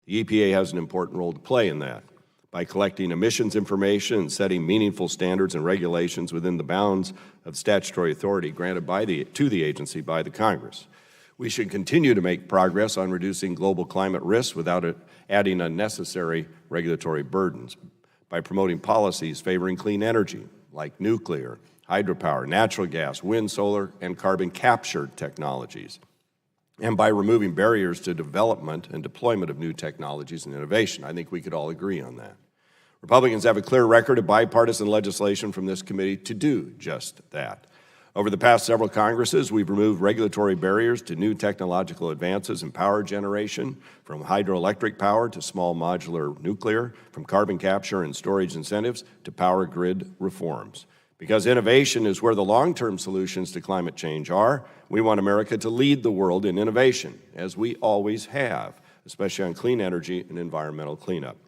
The EPA has an important role to play in that by collecting emissions information and setting meaningful standards and regulations within the bounds of statutory authority granted to the agency by the Congress. We should continue to make progress on reducing global climate risks without adding unnecessary regulatory burdens by promoting policies favoring clean energy like nuclear, hydropower, natural gas, wind, solar, and carbon capture technologies, and by removing barriers to development and deployment of new technologies and innovation. I think we could all agree on that. Republicans have a clear record of bipartisan legislation from this committee to do just that. Over the past several Congresses, we've removed regulatory barriers to new technological advances in power generation, from hydroelectric power to small modular nuclear, from carbon capture and storage incentives to power grid reforms. Because innovation is where the long-term solutions to climate change are, we want America to lead the world in innovation, as we always have, especially on clean energy and environmental cleanup.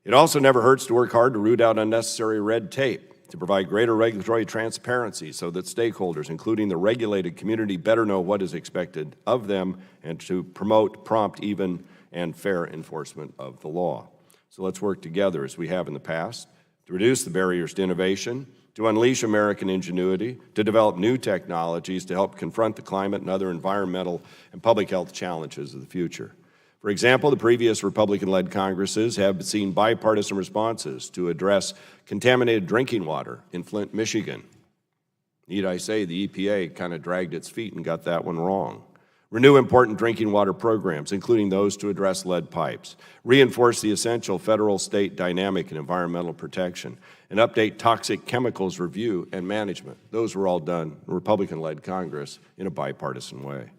It also never hurts to work hard to root out unnecessary red tape, to provide greater regulatory transparency so that stakeholders, including the regulated community, better know what is expected of them, and to promote prompt, even, and fair enforcement of the law. So let's work together, as we have in the past, to reduce the barriers to innovation, to unleash American ingenuity, to develop new technologies to help confront the climate and other environmental and public health challenges of the future. For example, the previous Republican-led Congresses have seen bipartisan responses to address contaminated drinking water in Flint, Michigan. Need I say, the EPA kind of dragged its feet and got that one wrong. Renew important drinking water programs, including those to address lead pipes. Reinforce the essential federal-state dynamic and environmental protection. And update toxic chemicals review and management. Those were all done in Republican-led Congress in a bipartisan way.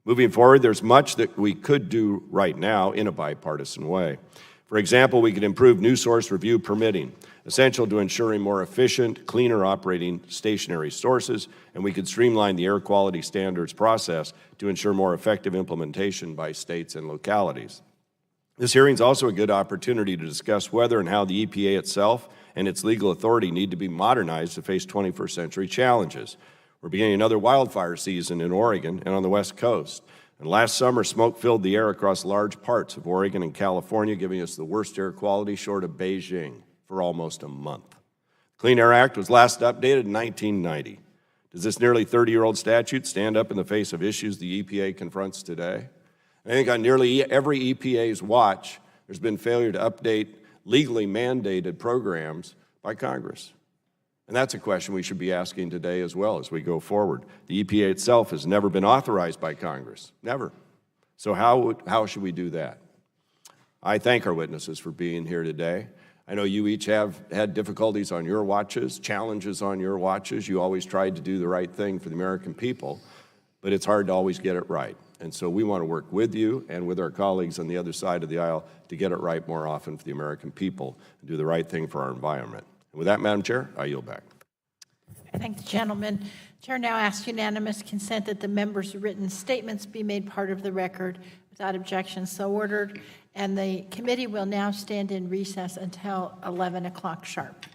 Moving forward, there's much that we could do right now in a bipartisan way. For example, we could improve new source review permitting, essential to ensuring more efficient, cleaner operating stationary sources, and we could streamline the air quality standards process to ensure more effective implementation by states and localities. This hearing is also a good opportunity to discuss whether and how the EPA itself and its legal authority need to be modernized to face 21st century challenges. We're beginning another wildfire season in Oregon and on the West Coast. And last summer, smoke filled the air across large parts of Oregon and California, giving us the worst air quality short of Beijing for almost a month. The Clean Air Act was last updated in 1990. Does this nearly 30-year-old statute stand up in the face of issues the EPA confronts today? I think on nearly every EPA's watch, there's been failure to update legally mandated programs by Congress. And that's a question we should be asking today as well as we go forward. The EPA itself has never been authorized by Congress, never. So how should we do that? I thank our witnesses for being here today. I know you each have had difficulties on your watches, challenges on your watches. You always tried to do the right thing for the American people, but it's hard to always get it right. And so we want to work with you and with our colleagues on the other side of the aisle to get it right more often for the American people and do the right thing for our environment. With that, Madam Chair, I yield back. I thank the gentleman. Chair now asks unanimous consent that the members' written statements be made part of the record. Without objection, so ordered. And the committee will now stand in recess until 11 o'clock sharp.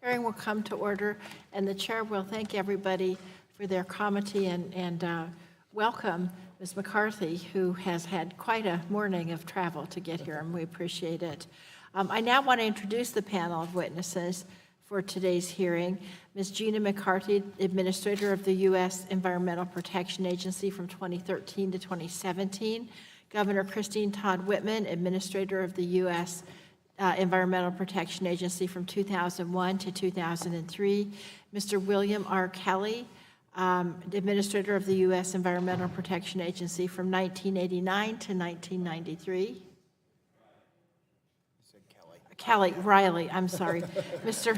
Hearing will come to order, and the chair will thank everybody for their comity and welcome Ms. McCarthy, who has had quite a morning of travel to get here, and we appreciate it. I now want to introduce the panel of witnesses for today's hearing. Ms. Gina McCarthy, Administrator of the U.S. Environmental Protection Agency from 2013 to 2017. Governor Christine Todd Whitman, Administrator of the U.S. Environmental Protection Agency from 2001 to 2003. Mr. William R. Kelly, Administrator of the U.S. Environmental Protection Agency from 1989 to 1993. Kelly, Riley, I'm sorry. Mr.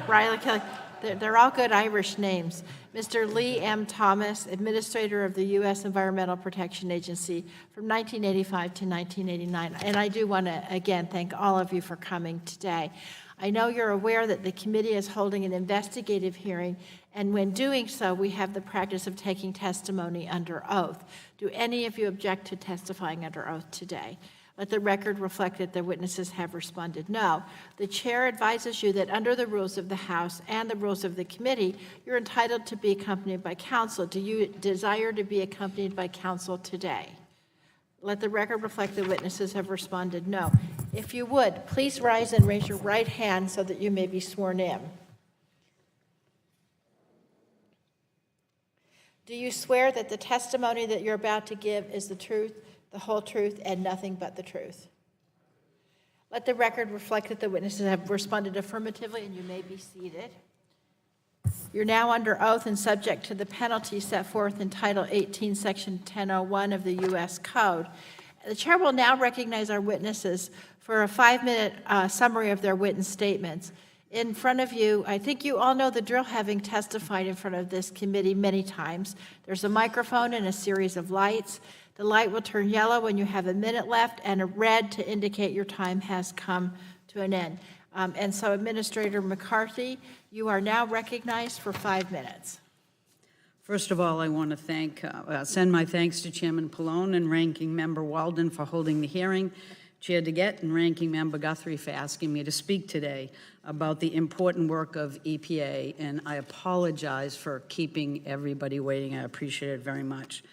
Riley Kelly, they're all good Irish names. Mr. Lee M. Thomas, Administrator of the U.S. Environmental Protection Agency from 1985 to 1989. And I do want to, again, thank all of you for coming today. I know you're aware that the committee is holding an investigative hearing, and when doing so, we have the practice of taking testimony under oath. Do any of you object to testifying under oath today? Let the record reflect that the witnesses have responded no. The chair advises you that under the rules of the House and the rules of the committee, you're entitled to be accompanied by counsel. Do you desire to be accompanied by counsel today? Let the record reflect the witnesses have responded no. If you would, please rise and raise your right hand so that you may be sworn in. Do you swear that the testimony that you're about to give is the truth, the whole truth, and nothing but the truth? Let the record reflect that the witnesses have responded affirmatively, and you may be seated. You're now under oath and subject to the penalties set forth in Title 18, Section 1001 of the U.S. Code. The chair will now recognize our witnesses for a 5-minute summary of their witness statements. In front of you, I think you all know the drill, having testified in front of this committee many times. There's a microphone and a series of lights. The light will turn yellow when you have a minute left, and a red to indicate your time has come to an end. And so, Administrator McCarthy, you are now recognized for 5 minutes. First of all, I want to send my thanks to Chairman Pallone and Ranking Member Walden for holding the hearing, Chair DeGette and Ranking Member Guthrie for asking me to speak today about the important work of EPA, and I apologize for keeping everybody waiting. I appreciate it very much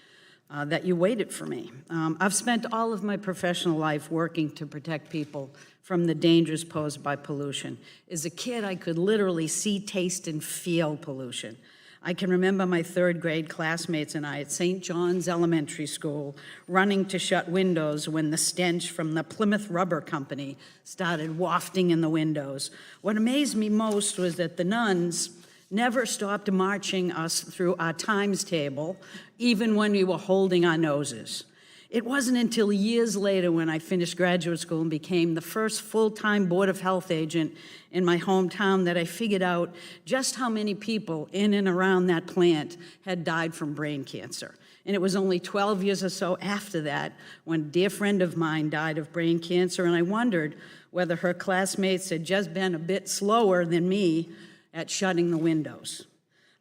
that you waited for me. I've spent all of my professional life working to protect people from the dangers posed by pollution. As a kid, I could literally see, taste, and feel pollution. I can remember my 3rd grade classmates and I at St. John's Elementary School running to shut windows when the stench from the Plymouth Rubber Company started wafting in the windows. What amazed me most was that the nuns never stopped marching us through our times table, even when we were holding our noses. It wasn't until years later when I finished graduate school and became the first full-time Board of Health agent in my hometown that I figured out just how many people in and around that plant had died from brain cancer. And it was only 12 years or so after that when a dear friend of mine died of brain cancer, and I wondered whether her classmates had just been a bit slower than me at shutting the windows.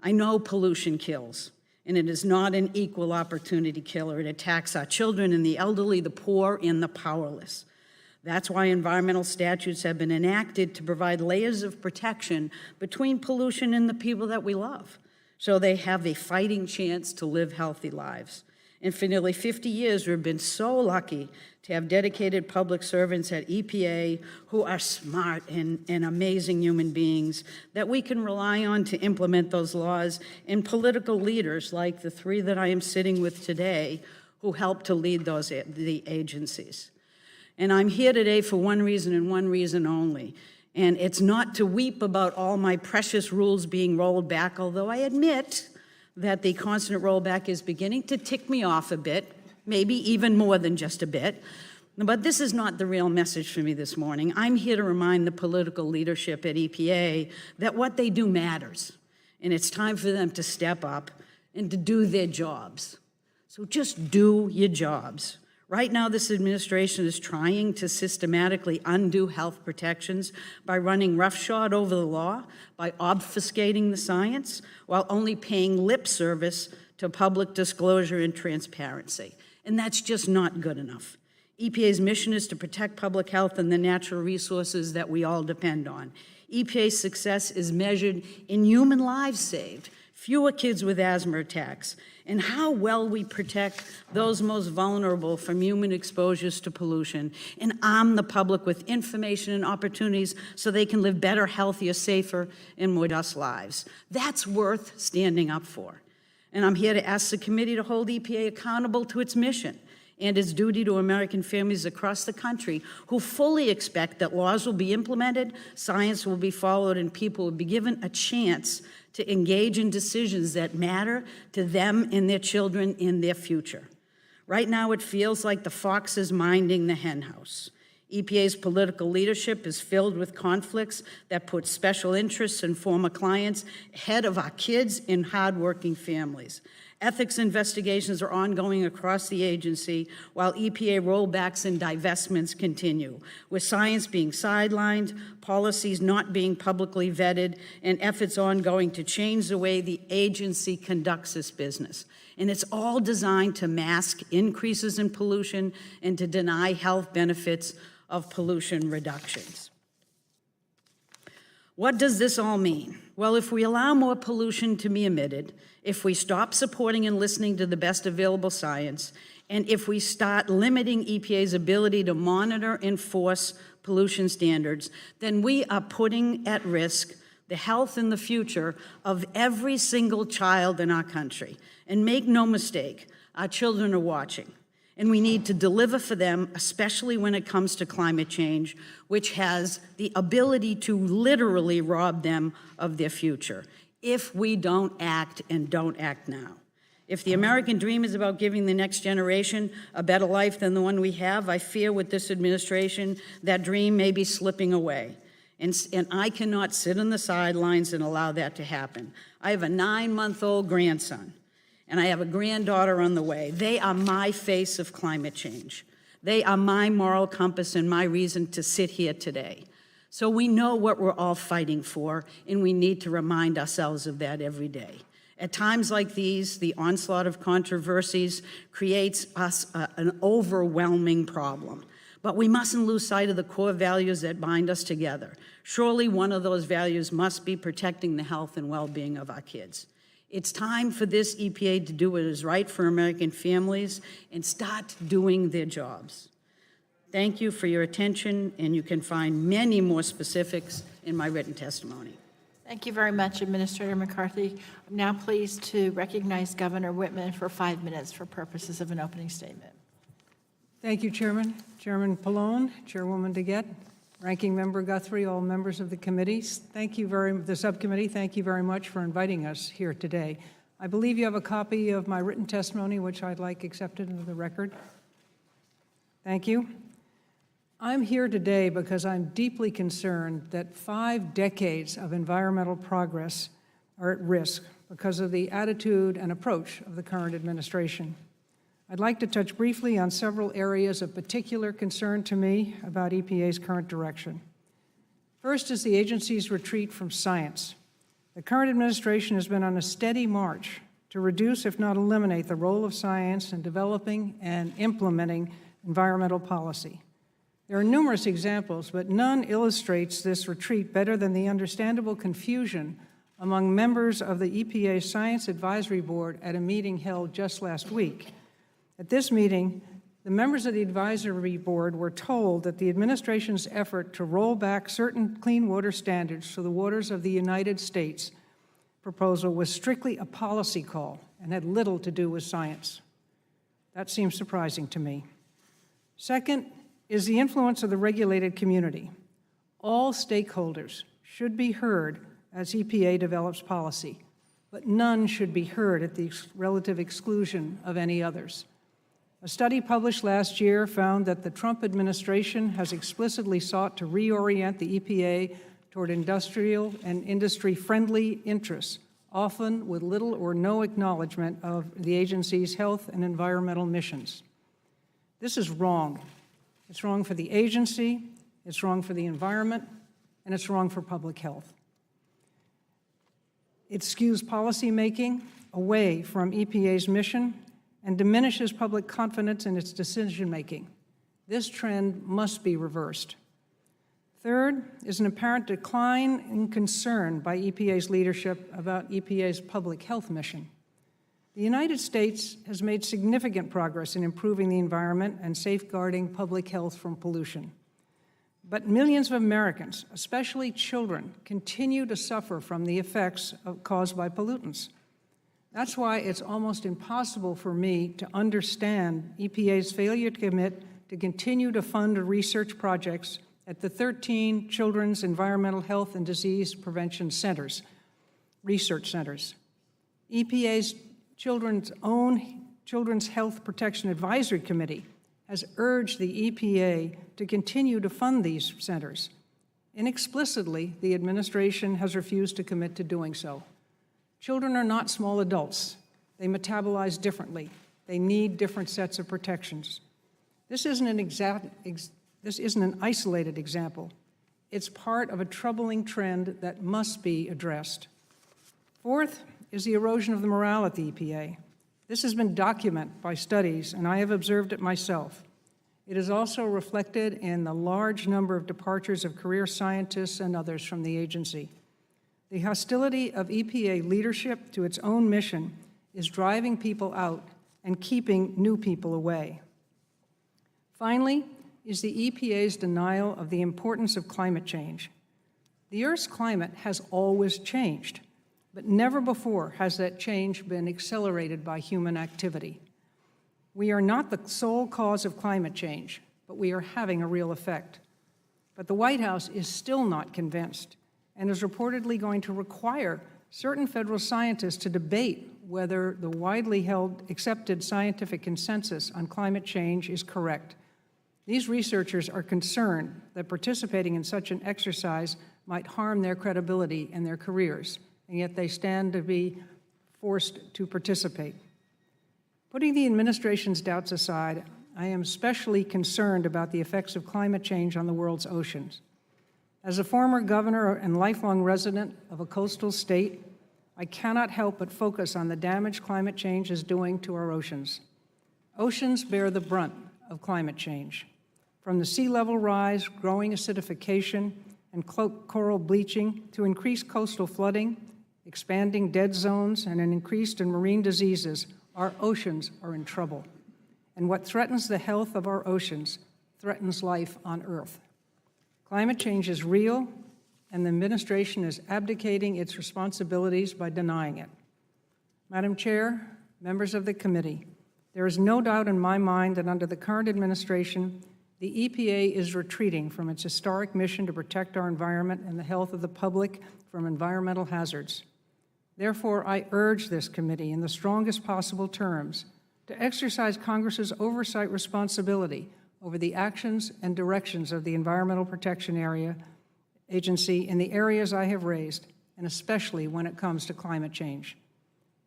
I know pollution kills, and it is not an equal opportunity killer. It attacks our children and the elderly, the poor, and the powerless. That's why environmental statutes have been enacted to provide layers of protection between pollution and the people that we love, so they have a fighting chance to live healthy lives. And for nearly 50 years, we've been so lucky to have dedicated public servants at EPA who are smart and amazing human beings that we can rely on to implement those laws, and political leaders like the 3 that I am sitting with today who help to lead the agencies. And I'm here today for one reason and one reason only. And it's not to weep about all my precious rules being rolled back, although I admit that the constant rollback is beginning to tick me off a bit, maybe even more than just a bit. But this is not the real message for me this morning. I'm here to remind the political leadership at EPA that what they do matters, and it's time for them to step up and to do their jobs. So just do your jobs. Right now, this administration is trying to systematically undo health protections by running roughshod over the law, by obfuscating the science, while only paying lip service to public disclosure and transparency. And that's just not good enough. EPA's mission is to protect public health and the natural resources that we all depend on. EPA's success is measured in human lives saved, fewer kids with asthma attacks, and how well we protect those most vulnerable from human exposures to pollution and arm the public with information and opportunities so they can live better, healthier, safer, and more just lives. That's worth standing up for. And I'm here to ask the committee to hold EPA accountable to its mission and its duty to American families across the country who fully expect that laws will be implemented, science will be followed, and people will be given a chance to engage in decisions that matter to them and their children in their future. Right now, it feels like the fox is minding the henhouse. EPA's political leadership is filled with conflicts that put special interests and former clients ahead of our kids and hardworking families. Ethics investigations are ongoing across the agency while EPA rollbacks and divestments continue, with science being sidelined, policies not being publicly vetted, and efforts ongoing to change the way the agency conducts its business. And it's all designed to mask increases in pollution and to deny health benefits of pollution reductions. What does this all mean? Well, if we allow more pollution to be emitted, if we stop supporting and listening to the best available science, and if we start limiting EPA's ability to monitor and enforce pollution standards, then we are putting at risk the health and the future of every single child in our country. And make no mistake, our children are watching. And we need to deliver for them, especially when it comes to climate change, which has the ability to literally rob them of their future if we don't act and don't act now. If the American dream is about giving the next generation a better life than the one we have, I fear with this administration that dream may be slipping away. And I cannot sit on the sidelines and allow that to happen. I have a 9-month-old grandson, and I have a granddaughter on the way. They are my face of climate change. They are my moral compass and my reason to sit here today. So we know what we're all fighting for, and we need to remind ourselves of that every day. At times like these, the onslaught of controversies creates us an overwhelming problem. But we mustn't lose sight of the core values that bind us together. Surely one of those values must be protecting the health and well-being of our kids. It's time for this EPA to do what is right for American families and start doing their jobs. Thank you for your attention, and you can find many more specifics in my written testimony. Thank you very much, Administrator McCarthy. I'm now pleased to recognize Governor Whitman for 5 minutes for purposes of an opening statement. Thank you, Chairman. Chairman Pallone, Chairwoman DeGette, Ranking Member Guthrie, all members of the committees. Thank you the subcommittee. Thank you very much for inviting us here today. I believe you have a copy of my written testimony, which I'd like accepted into the record. Thank you. I'm here today because I'm deeply concerned that 5 decades of environmental progress are at risk because of the attitude and approach of the current administration. I'd like to touch briefly on several areas of particular concern to me about EPA's current direction. First is the agency's retreat from science. The current administration has been on a steady march to reduce, if not eliminate, the role of science in developing and implementing environmental policy. There are numerous examples, but none illustrates this retreat better than the understandable confusion among members of the EPA Science Advisory Board at a meeting held just last week. At this meeting, the members of the advisory board were told that the administration's effort to roll back certain clean water standards for the waters of the United States proposal was strictly a policy call and had little to do with science. That seems surprising to me. Second is the influence of the regulated community. All stakeholders should be heard as EPA develops policy, but none should be heard at the relative exclusion of any others. A study published last year found that the Trump administration has explicitly sought to reorient the EPA toward industrial and industry-friendly interests, often with little or no acknowledgement of the agency's health and environmental missions. This is wrong. It's wrong for the agency, it's wrong for the environment, and it's wrong for public health. It skews policymaking away from EPA's mission and diminishes public confidence in its decision-making. This trend must be reversed. Third is an apparent decline in concern by EPA's leadership about EPA's public health mission. The United States has made significant progress in improving the environment and safeguarding public health from pollution. But millions of Americans, especially children, continue to suffer from the effects caused by pollutants. That's why it's almost impossible for me to understand EPA's failure to commit to continue to fund research projects at the 13 Children's Environmental Health and Disease Prevention Centers, research centers. EPA's Children's Health Protection Advisory Committee has urged the EPA to continue to fund these centers. Inexplicitly, the administration has refused to commit to doing so. Children are not small adults. They metabolize differently. They need different sets of protections. This isn't an isolated example. It's part of a troubling trend that must be addressed. Fourth is the erosion of the morale at the EPA. This has been documented by studies, and I have observed it myself. It is also reflected in the large number of departures of career scientists and others from the agency. The hostility of EPA leadership to its own mission is driving people out and keeping new people away. Finally, is the EPA's denial of the importance of climate change. The Earth's climate has always changed, but never before has that change been accelerated by human activity. We are not the sole cause of climate change, but we are having a real effect. But the White House is still not convinced and is reportedly going to require certain federal scientists to debate whether the widely held accepted scientific consensus on climate change is correct. These researchers are concerned that participating in such an exercise might harm their credibility and their careers, and yet they stand to be forced to participate. Putting the administration's doubts aside, I am especially concerned about the effects of climate change on the world's oceans. As a former governor and lifelong resident of a coastal state, I cannot help but focus on the damage climate change is doing to our oceans. Oceans bear the brunt of climate change. From the sea level rise, growing acidification, and coral bleaching to increased coastal flooding, expanding dead zones, and an increase in marine diseases, our oceans are in trouble. And what threatens the health of our oceans threatens life on Earth. Climate change is real, and the administration is abdicating its responsibilities by denying it. Madam Chair, members of the committee, there is no doubt in my mind that under the current administration, the EPA is retreating from its historic mission to protect our environment and the health of the public from environmental hazards. Therefore, I urge this committee in the strongest possible terms to exercise Congress's oversight responsibility over the actions and directions of the Environmental Protection Agency in the areas I have raised, and especially when it comes to climate change.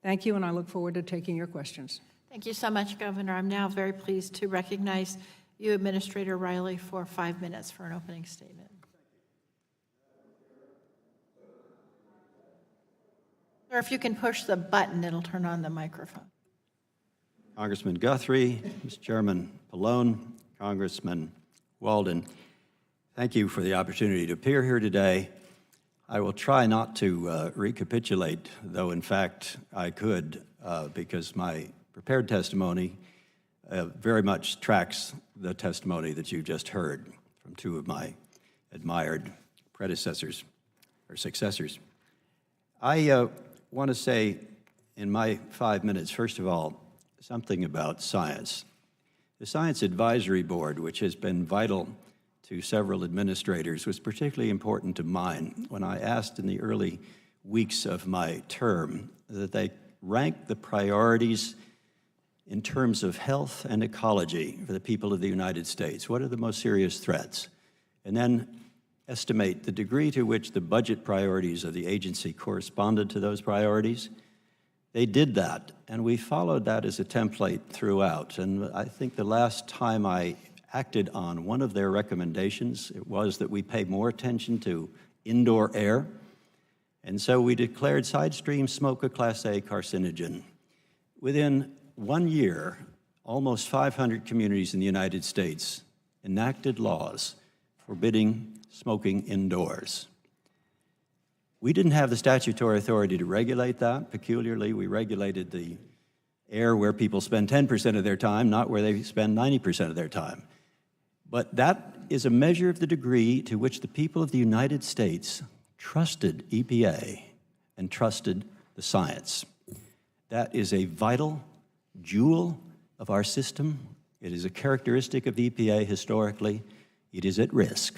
Thank you, and I look forward to taking your questions. Thank you so much, Governor. I'm now very pleased to recognize you, Administrator Riley, for 5 minutes for an opening statement. Or if you can push the button, it'll turn on the microphone. Congressman Guthrie, Mr. Chairman Pallone, Congressman Walden, thank you for the opportunity to appear here today. I will try not to recapitulate, though in fact I could, because my prepared testimony very much tracks the testimony that you just heard from two of my admired predecessors or successors. I want to say in my 5 minutes, first of all, something about science. The Science Advisory Board, which has been vital to several administrators, was particularly important to mine when I asked in the early weeks of my term that they rank the priorities in terms of health and ecology for the people of the United States. What are the most serious threats? And then estimate the degree to which the budget priorities of the agency corresponded to those priorities. They did that, and we followed that as a template throughout. And I think the last time I acted on one of their recommendations, it was that we pay more attention to indoor air. And so we declared side stream smoke a Class A carcinogen. Within 1 year, almost 500 communities in the United States enacted laws forbidding smoking indoors. We didn't have the statutory authority to regulate that. Peculiarly, we regulated the air where people spend 10% of their time, not where they spend 90% of their time. But that is a measure of the degree to which the people of the United States trusted EPA and trusted the science. That is a vital jewel of our system. It is a characteristic of EPA historically. It is at risk.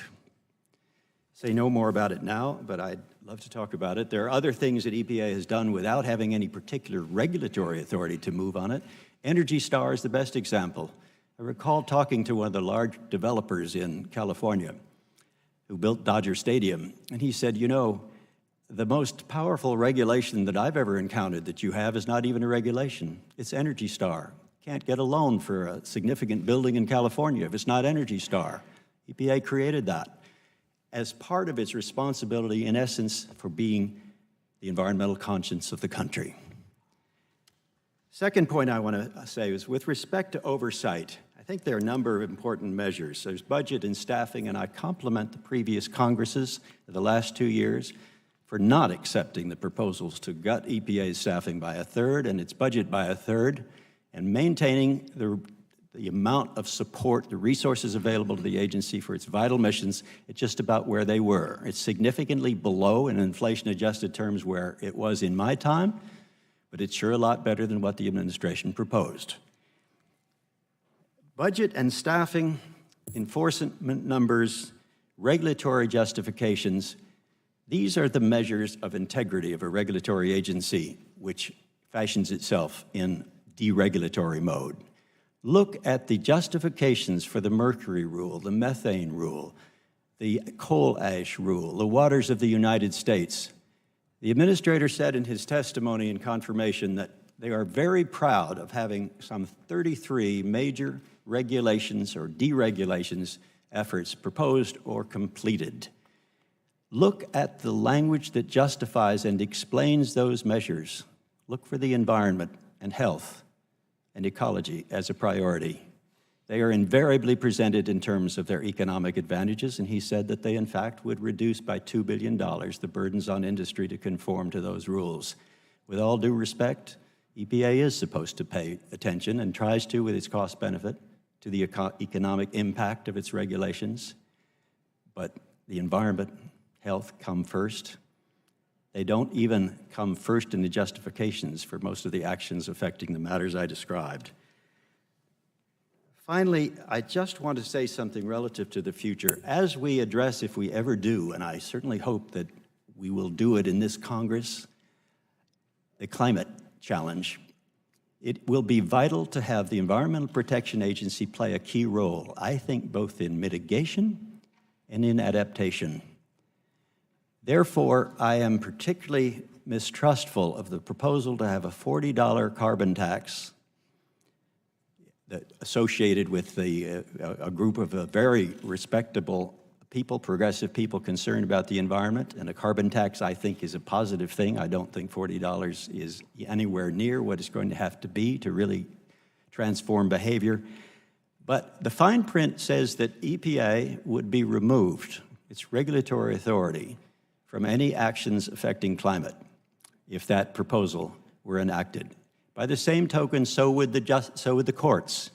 Say no more about it now, but I'd love to talk about it. There are other things that EPA has done without having any particular regulatory authority to move on it. Energy Star is the best example. I recall talking to one of the large developers in California who built Dodger Stadium, and he said, you know, the most powerful regulation that I've ever encountered that you have is not even a regulation. It's Energy Star. Can't get a loan for a significant building in California if it's not Energy Star. EPA created that as part of its responsibility, in essence, for being the environmental conscience of the country. Second point I want to say is with respect to oversight, I think there are a number of important measures. There's budget and staffing, and I compliment the previous Congresses of the last 2 years for not accepting the proposals to gut EPA's staffing by a third and its budget by a third, and maintaining the amount of support, the resources available to the agency for its vital missions at just about where they were. It's significantly below in inflation-adjusted terms where it was in my time, but it's sure a lot better than what the administration proposed. Budget and staffing, enforcement numbers, regulatory justifications, these are the measures of integrity of a regulatory agency which fashions itself in deregulatory mode. Look at the justifications for the mercury rule, the methane rule, the coal ash rule, the waters of the United States. The administrator said in his testimony and confirmation that they are very proud of having some 33 major regulations or deregulations efforts proposed or completed. Look at the language that justifies and explains those measures. Look for the environment and health and ecology as a priority. They are invariably presented in terms of their economic advantages, and he said that they, in fact, would reduce by $2 billion the burdens on industry to conform to those rules. With all due respect, EPA is supposed to pay attention and tries to with its cost benefit to the economic impact of its regulations, but the environment, health come first. They don't even come first in the justifications for most of the actions affecting the matters I described. Finally, I just want to say something relative to the future. As we address, if we ever do, and I certainly hope that we will do it in this Congress, the climate challenge, it will be vital to have the Environmental Protection Agency play a key role, I think both in mitigation and in adaptation. Therefore, I am particularly mistrustful of the proposal to have a $40 carbon tax associated with a group of very respectable people, progressive people concerned about the environment. And a carbon tax, I think, is a positive thing. I don't think $40 is anywhere near what it's going to have to be to really transform behavior. But the fine print says that EPA would be removed, its regulatory authority, from any actions affecting climate if that proposal were enacted. By the same token, so would the courts.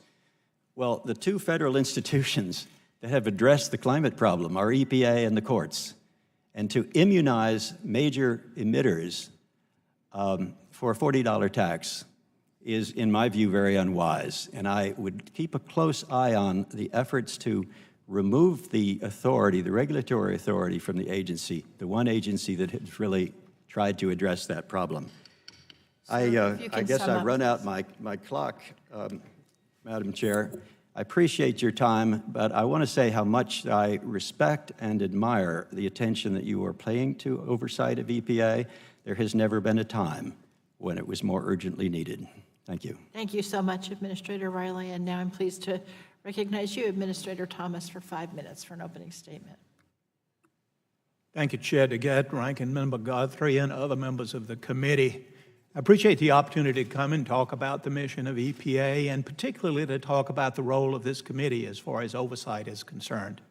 Well, the two federal institutions that have addressed the climate problem are EPA and the courts. And to immunize major emitters for a $40 tax is, in my view, very unwise. And I would keep a close eye on the efforts to remove the authority, the regulatory authority from the agency, the one agency that has really tried to address that problem. I guess I've run out my clock, Madam Chair. I appreciate your time, but I want to say how much I respect and admire the attention that you are paying to oversight of EPA. There has never been a time when it was more urgently needed. Thank you. Thank you so much, Administrator Riley. And now I'm pleased to recognize you, Administrator Thomas, for 5 minutes for an opening statement. Thank you, Chair DeGette, Ranking Member Guthrie, and other members of the committee. I appreciate the opportunity to come and talk about the mission of EPA, and particularly to talk about the role of this committee as far as oversight is concerned.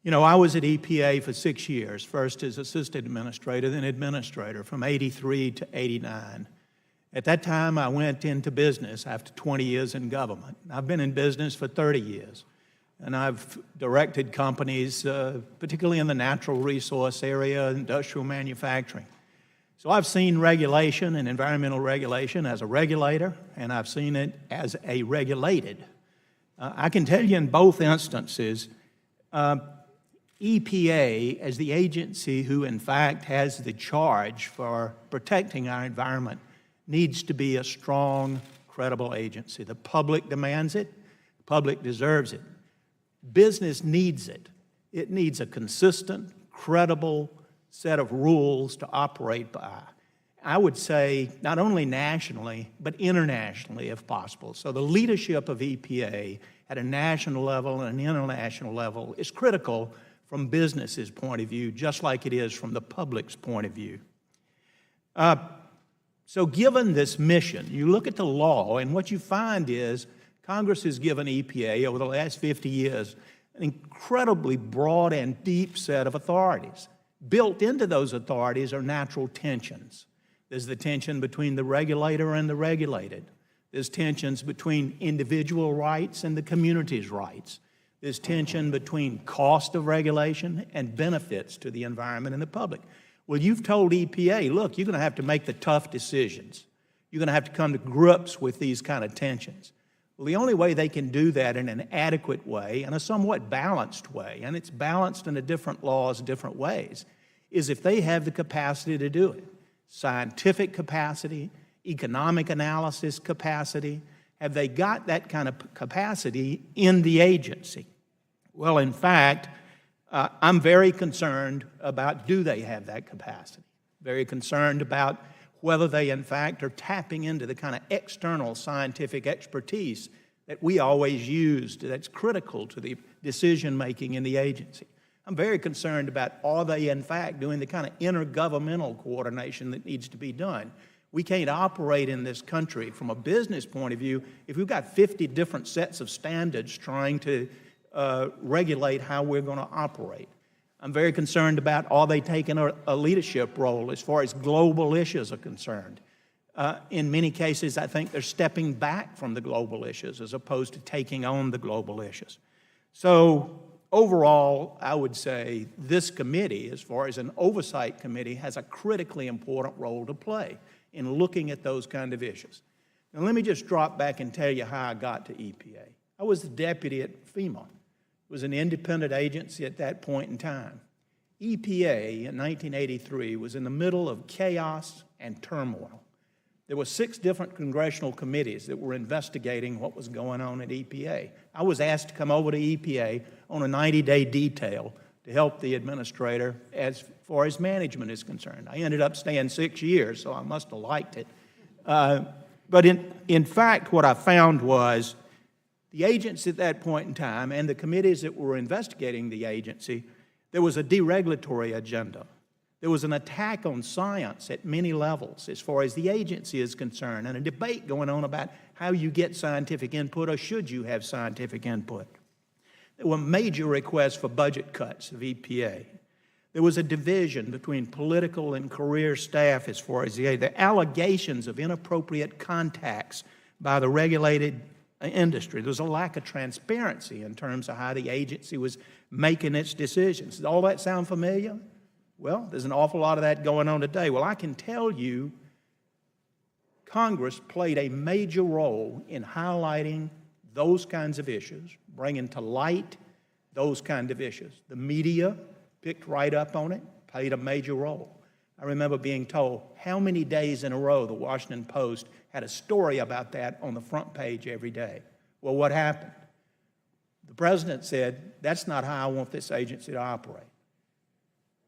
You know, I was at EPA for 6 years, first as assistant administrator, then administrator, from '83 to '89. At that time, I went into business after 20 years in government. I've been in business for 30 years, and I've directed companies, particularly in the natural resource area, industrial manufacturing. So I've seen regulation and environmental regulation as a regulator, and I've seen it as a regulated. I can tell you in both instances, EPA, as the agency who in fact has the charge for protecting our environment, needs to be a strong, credible agency. The public demands it. The public deserves it. Business needs it. It needs a consistent, credible set of rules to operate by. I would say not only nationally, but internationally if possible. So the leadership of EPA at a national level and an international level is critical from business's point of view, just like it is from the public's point of view. So given this mission, you look at the law, and what you find is Congress has given EPA over the last 50 years an incredibly broad and deep set of authorities. Built into those authorities are natural tensions. There's the tension between the regulator and the regulated. There's tensions between individual rights and the community's rights. There's tension between cost of regulation and benefits to the environment and the public. Well, you've told EPA, look, you're going to have to make the tough decisions. You're going to have to come to grips with these kind of tensions. Well, the only way they can do that in an adequate way and a somewhat balanced way, and it's balanced in the different laws different ways, is if they have the capacity to do it. Scientific capacity, economic analysis capacity. Have they got that kind of capacity in the agency? Well, in fact, I'm very concerned about do they have that capacity? Very concerned about whether they, in fact, are tapping into the kind of external scientific expertise that we always used that's critical to the decision-making in the agency. I'm very concerned about are they, in fact, doing the kind of intergovernmental coordination that needs to be done. We can't operate in this country from a business point of view if we've got 50 different sets of standards trying to regulate how we're going to operate. I'm very concerned about are they taking a leadership role as far as global issues are concerned. In many cases, I think they're stepping back from the global issues as opposed to taking on the global issues. So overall, I would say this committee, as far as an oversight committee, has a critically important role to play in looking at those kind of issues. Now, let me just drop back and tell you how I got to EPA. I was the deputy at FEMA. It was an independent agency at that point in time. EPA in 1983 was in the middle of chaos and turmoil. There were 6 different congressional committees that were investigating what was going on at EPA. I was asked to come over to EPA on a 90-day detail to help the administrator as far as management is concerned. I ended up staying 6 years, so I must have liked it. But in fact, what I found was the agency at that point in time and the committees that were investigating the agency, there was a deregulatory agenda. There was an attack on science at many levels as far as the agency is concerned, and a debate going on about how you get scientific input or should you have scientific input. There were major requests for budget cuts of EPA. There was a division between political and career staff as far as the allegations of inappropriate contacts by the regulated industry. There was a lack of transparency in terms of how the agency was making its decisions. Does all that sound familiar? Well, there's an awful lot of that going on today. Well, I can tell you Congress played a major role in highlighting those kinds of issues, bringing to light those kind of issues. The media picked right up on it, played a major role. I remember being told how many days in a row the Washington Post had a story about that on the front page every day. Well, what happened? The president said, that's not how I want this agency to operate.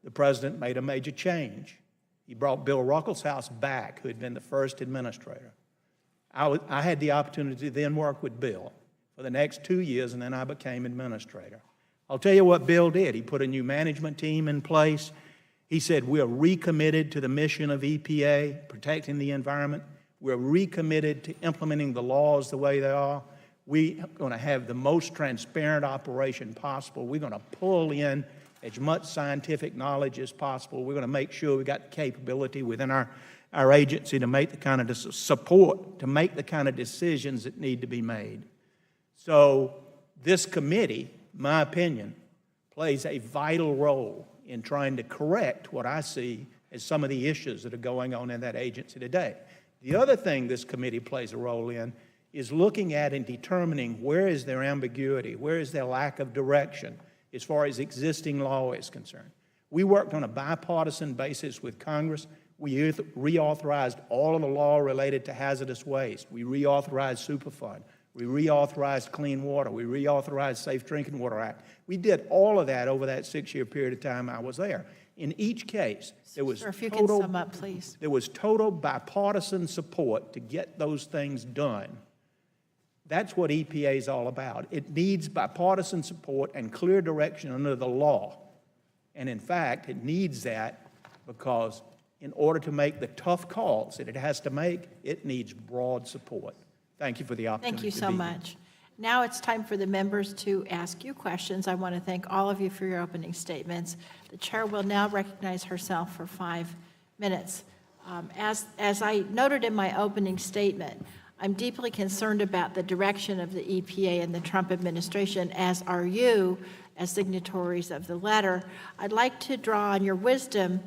The president made a major change. He brought Bill Ruckelshaus back, who had been the first administrator. I had the opportunity to then work with Bill for the next 2 years, and then I became administrator. I'll tell you what Bill did. He put a new management team in place. He said, we're recommitted to the mission of EPA, protecting the environment. We're recommitted to implementing the laws the way they are. We are going to have the most transparent operation possible. We're going to pull in as much scientific knowledge as possible. We're going to make sure we got the capability within our agency to make the kind of support, to make the kind of decisions that need to be made. So this committee, my opinion, plays a vital role in trying to correct what I see as some of the issues that are going on in that agency today. The other thing this committee plays a role in is looking at and determining where is their ambiguity, where is their lack of direction as far as existing law is concerned. We worked on a bipartisan basis with Congress. We reauthorized all of the law related to hazardous waste. We reauthorized Superfund. We reauthorized Clean Water. We reauthorized Safe Drinking Water Act. We did all of that over that 6-year period of time I was there. In each case, there was Sir, if you can sum up, please. There was total bipartisan support to get those things done. That's what EPA is all about. It needs bipartisan support and clear direction under the law. And in fact, it needs that because in order to make the tough calls that it has to make, it needs broad support. Thank you for the opportunity. Thank you to so be much. here. Now it's time for the members to ask you questions. I want to thank all of you for your opening statements. The chair will now recognize herself for 5 minutes. As I noted in my opening statement, I'm deeply concerned about the direction of the EPA and the Trump administration, as are you, as signatories of the letter. I'd like to draw on your wisdom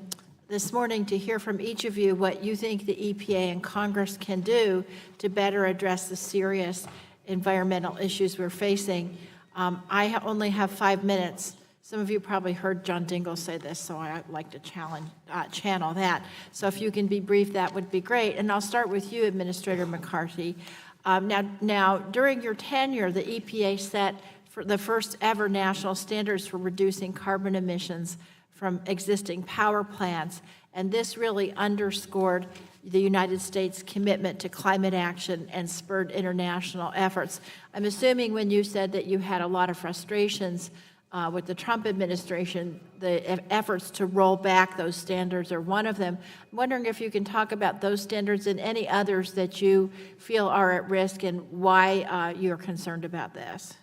this morning to hear from each of you what you think the EPA and Congress can do to better address the serious environmental issues we're facing. I only have 5 minutes. Some of you probably heard John Dingell say this, so I'd like to channel that. So if you can be brief, that would be great. And I'll start with you, Administrator McCarthy. Now, during your tenure, the EPA set for the first ever national standards for reducing carbon emissions from existing power plants, and this really underscored the United States' commitment to climate action and spurred international efforts. I'm assuming when you said that you had a lot of frustrations with the Trump administration, the efforts to roll back those standards are one of them. I'm wondering if you can talk about those standards and any others that you feel are at risk and why you're concerned about this.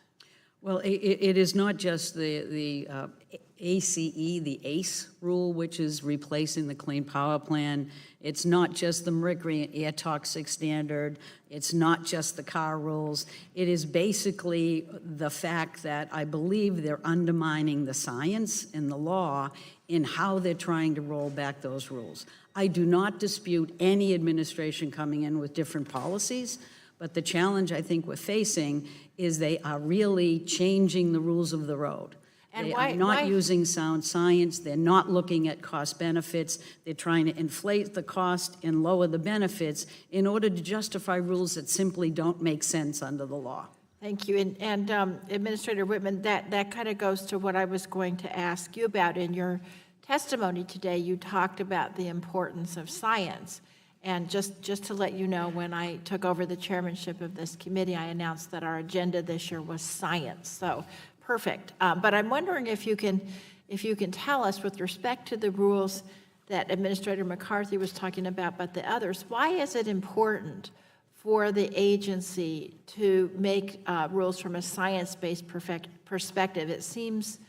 Well, it is not just the ACE, the ACE rule, which is replacing the Clean Power Plan. It's not just the mercury and air toxic standard. It's not just the car rules. It is basically the fact that I believe they're undermining the science and the law in how they're trying to roll back those rules. I do not dispute any administration coming in with different policies, but the challenge I think we're facing is they are really changing the rules of the road. And they why, are not using sound science. They're not looking at cost benefits. They're trying to inflate the cost and lower the benefits in order to justify rules that simply don't make sense under the law. Thank you. And Administrator Whitman, that kind of goes to what I was going to ask you about. In your testimony today, you talked about the importance of science. And just to let you know, when I took over the chairmanship of this committee, I announced that our agenda this year was science. So perfect. But I'm wondering if you can tell us, with respect to the rules that Administrator McCarthy was talking about, but the others, why is it important for the agency to make rules from a science-based perspective? It seems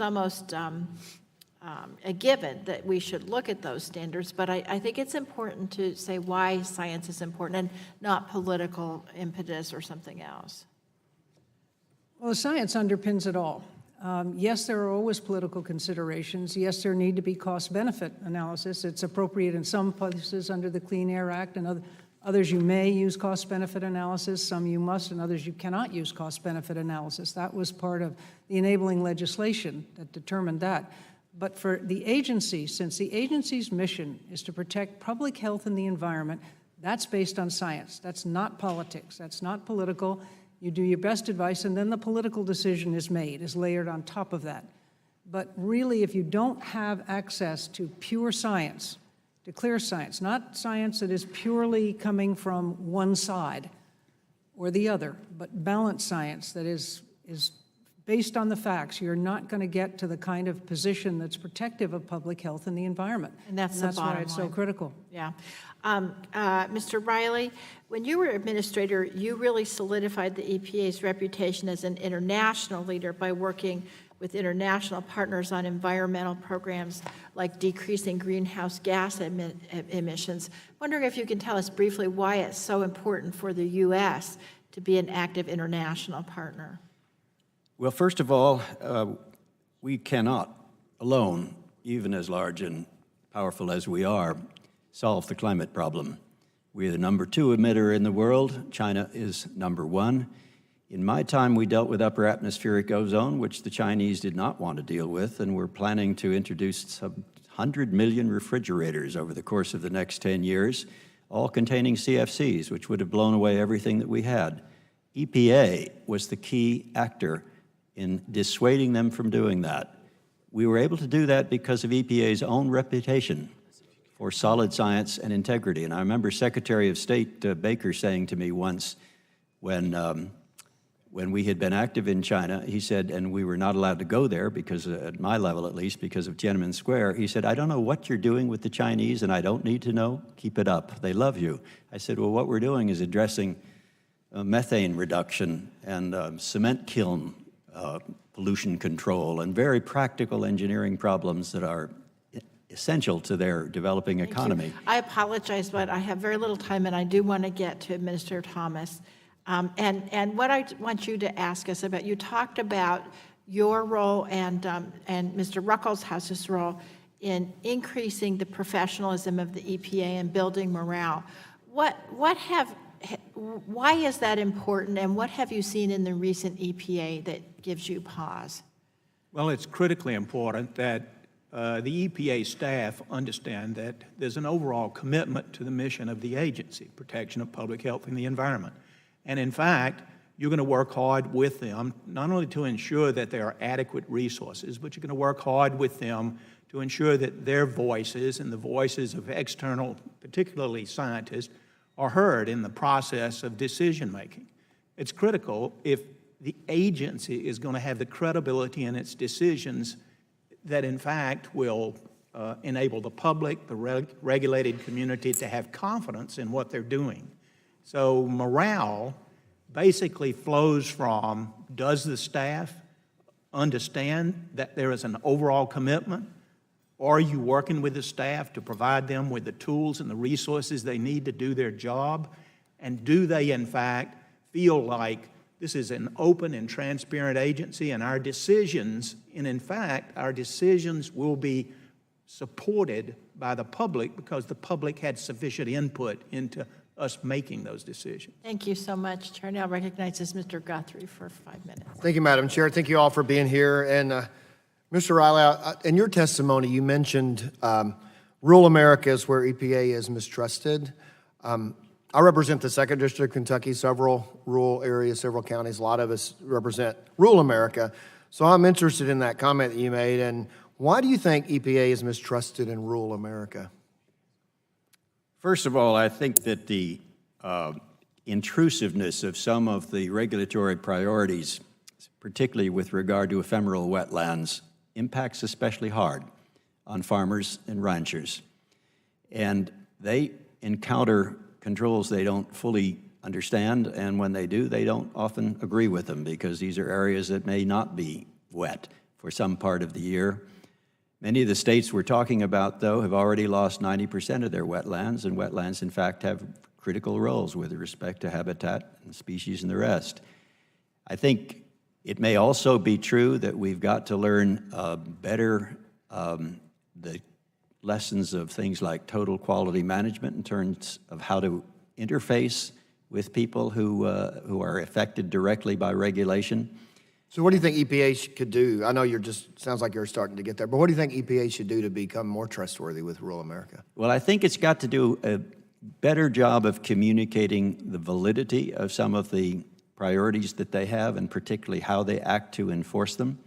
almost a given that we should look at those standards, but I think it's important to say why science is important and not political impetus or something else. Well, the science underpins it all. Yes, there are always political considerations. Yes, there need to be cost-benefit analysis. It's appropriate in some places under the Clean Air Act, and others you may use cost-benefit analysis, some you must, and others you cannot use cost-benefit analysis. That was part of the enabling legislation that determined that. But for the agency, since the agency's mission is to protect public health and the environment, that's based on science. That's not politics. That's not political. You do your best advice, and then the political decision is made, is layered on top of that. But really, if you don't have access to pure science, to clear science, not science that is purely coming from one side or the other, but balanced science that is based on the facts, you're not going to get to the kind of position that's protective of public health and the environment. And that's the why bottom it's so line. critical. Yeah. Mr. Riley, when you were administrator, you really solidified the EPA's reputation as an international leader by working with international partners on environmental programs like decreasing greenhouse gas emissions. Wondering if you can tell us briefly why it's so important for the U.S. to be an active international partner. Well, first of all, we cannot alone, even as large and powerful as we are, solve the climate problem. We're the number 2 emitter in the world. China is number 1. In my time, we dealt with upper atmospheric ozone, which the Chinese did not want to deal with, and we're planning to introduce some 100 million refrigerators over the course of the next 10 years, all containing CFCs, which would have blown away everything that we had. EPA was the key actor in dissuading them from doing that. We were able to do that because of EPA's own reputation for solid science and integrity. And I remember Secretary of State Baker saying to me once when we had been active in China, he said, and we were not allowed to go there because, at my level at least, because of Tiananmen Square, he said, I don't know what you're doing with the Chinese and I don't need to know, keep it up, they love you. I said, well, what we're doing is addressing methane reduction and cement kiln pollution control and very practical engineering problems that are essential to their developing economy. I apologize, but I have very little time, and I do want to get to Administrator Thomas. And what I want you to ask us about, you talked about your role and Mr. Ruckelshouse's role in increasing the professionalism of the EPA and building morale. Why is that important, and what have you seen in the recent EPA that gives you pause? Well, it's critically important that the EPA staff understand that there's an overall commitment to the mission of the agency, protection of public health and the environment. And in fact, you're going to work hard with them, not only to ensure that there are adequate resources, but you're going to work hard with them to ensure that their voices and the voices of external, particularly scientists, are heard in the process of decision-making. It's critical if the agency is going to have the credibility in its decisions that, in fact, will enable the public, the regulated community to have confidence in what they're doing. So morale basically flows from, does the staff understand that there is an overall commitment? Are you working with the staff to provide them with the tools and the resources they need to do their job? And do they, in fact, feel like this is an open and transparent agency and our decisions, and in fact, our decisions will be supported by the public because the public had sufficient input into us making those decisions. Thank you so much. Chair now recognizes Mr. Guthrie for 5 minutes. Thank you, Madam Chair. Thank you all for being here. And Mr. Riley, in your testimony, you mentioned rural America is where EPA is mistrusted. I represent the 2nd District of Kentucky, several rural areas, several counties. A lot of us represent rural America. So I'm interested in that comment that you made. And why do you think EPA is mistrusted in rural America? First of all, I think that the intrusiveness of some of the regulatory priorities, particularly with regard to ephemeral wetlands, impacts especially hard on farmers and ranchers. And they encounter controls they don't fully understand, and when they do, they don't often agree with them because these are areas that may not be wet for some part of the year. Many of the states we're talking about, though, have already lost 90% of their wetlands, and wetlands, in fact, have critical roles with respect to habitat and species and the rest. I think it may also be true that we've got to learn better the lessons of things like total quality management in terms of how to interface with people who are affected directly by regulation. So what do you think EPA could do? I know sounds like you're starting to get there, but what do you think EPA should do to become more trustworthy with rural America? Well, I think it's got to do a better job of communicating the validity of some of the priorities that they have, and particularly how they act to enforce them.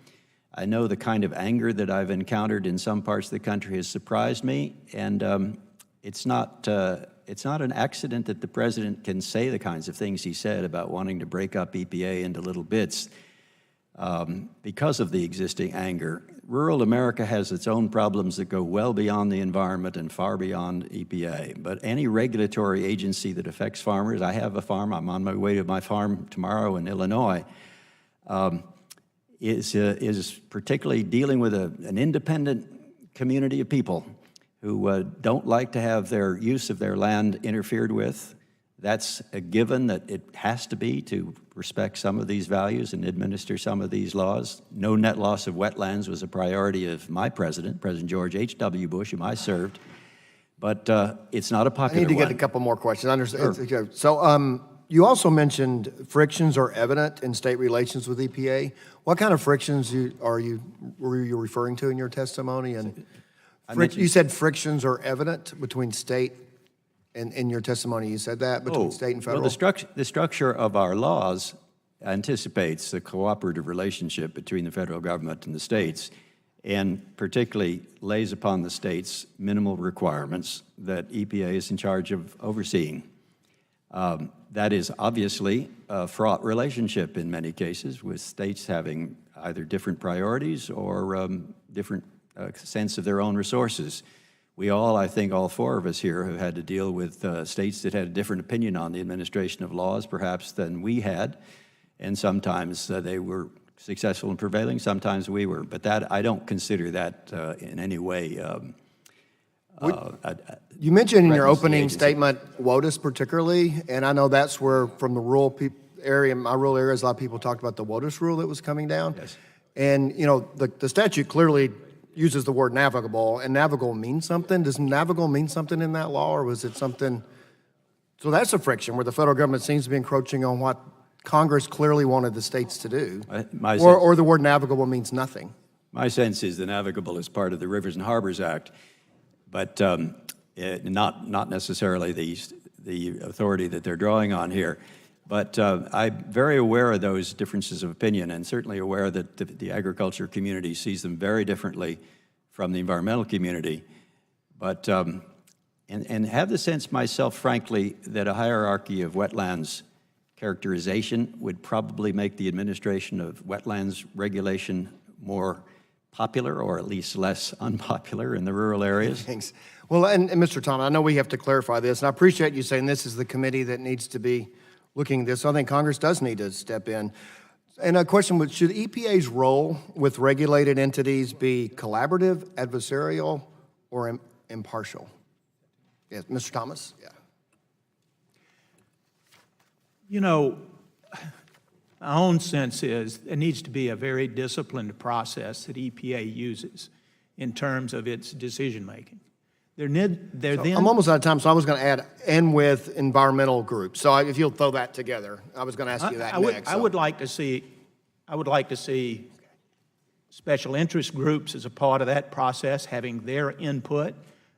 I know the kind of anger that I've encountered in some parts of the country has surprised me, and it's not an accident that the president can say the kinds of things he said about wanting to break up EPA into little bits. because of the existing anger. Rural America has its own problems that go well beyond the environment and far beyond EPA. But any regulatory agency that affects farmers, I have a farm, I'm on my way to my farm tomorrow in Illinois, is particularly dealing with an independent community of people who don't like to have their use of their land interfered with. That's a given that it has to be to respect some of these values and administer some of these laws. No net loss of wetlands was a priority of my president, President George H.W. Bush, whom I served. But it's not a I popular need to one. get a couple more questions. I understand. So you also mentioned frictions are evident in state relations with EPA. What kind of frictions were you referring to in your testimony? And you said frictions are evident between state, and in your testimony you said that, between state and federal? Well, the structure of our laws anticipates the cooperative relationship between the federal government and the states, and particularly lays upon the states minimal requirements that EPA is in charge of overseeing. That is obviously a fraught relationship in many cases, with states having either different priorities or different sense of their own resources. We all, I think all four of us here, have had to deal with states that had a different opinion on the administration of laws, perhaps, than we had, and sometimes they were successful in prevailing, sometimes we were. But that, I don't consider that in any way you mentioned in your threatens the opening agency. statement WOTUS particularly, and I know that's where, from the rural area, my rural areas, a lot of people talked about the WOTUS rule that was coming down. Yes. And, you know, the statute clearly uses the word navigable, and navigable means something. Does navigable mean something in that law, or was it something? So that's a friction where the federal government seems to be encroaching on what Congress clearly wanted the states to do. Or the word navigable means nothing. My sense is the navigable is part of the Rivers and Harbors Act, but not necessarily the authority that they're drawing on here. But I'm very aware of those differences of opinion, and certainly aware that the agriculture community sees them very differently from the environmental community. But and have the sense myself, frankly, that a hierarchy of wetlands characterization would probably make the administration of wetlands regulation more popular, or at least less unpopular in the rural areas. Thanks. Well, and Mr. Thomas, I know we have to clarify this, and I appreciate you saying this is the committee that needs to be looking at this. I think Congress does need to step in. And a question, should EPA's role with regulated entities be collaborative, adversarial, or impartial? Yes, Mr. Thomas? Yeah. You know, my own sense is there needs to be a very disciplined process that EPA uses in terms of its decision-making. I'm almost out of time, so I was going to add, and with environmental groups. So if you'll throw that together, I was going to ask you that next. I would like to see special interest groups as a part of that process having their input.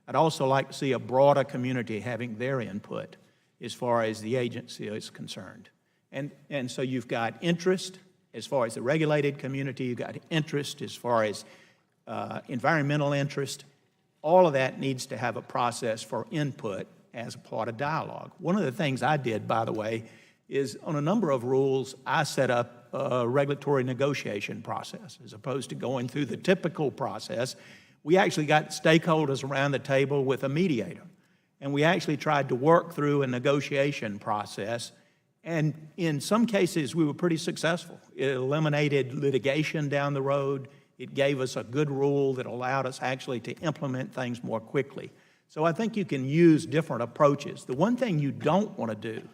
I'd also like to see a broader community having their input as far as the agency is concerned. And so you've got interest as far as the regulated community, you've got interest as far as environmental interest. All of that needs to have a process for input as a part of dialogue. One of the things I did, by the way, is on a number of rules, I set up a regulatory negotiation process as opposed to going through the typical process. We actually got stakeholders around the table with a mediator, and we actually tried to work through a negotiation process, and in some cases we were pretty successful. It eliminated litigation down the road. It gave us a good rule that allowed us actually to implement things more quickly. So I think you can use different approaches. The one thing you don't want to do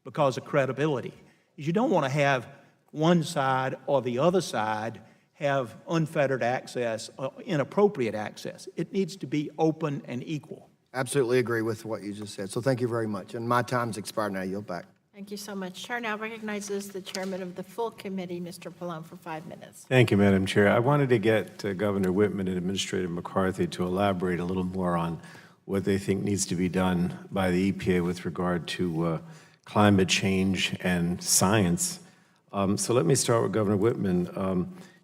because of credibility is you don't want to have one side or the other side have unfettered access, inappropriate access. It needs to be open and equal. Absolutely agree with what you just said. So thank you very much. And my time's expired now. Yield back. Thank you so much. Chair now recognizes the chairman of the full committee, Mr. Pallone, for 5 minutes. Thank you, Madam Chair. I wanted to get Governor Whitman and Administrator McCarthy to elaborate a little more on what they think needs to be done by the EPA with regard to climate change and science. So let me start with Governor Whitman.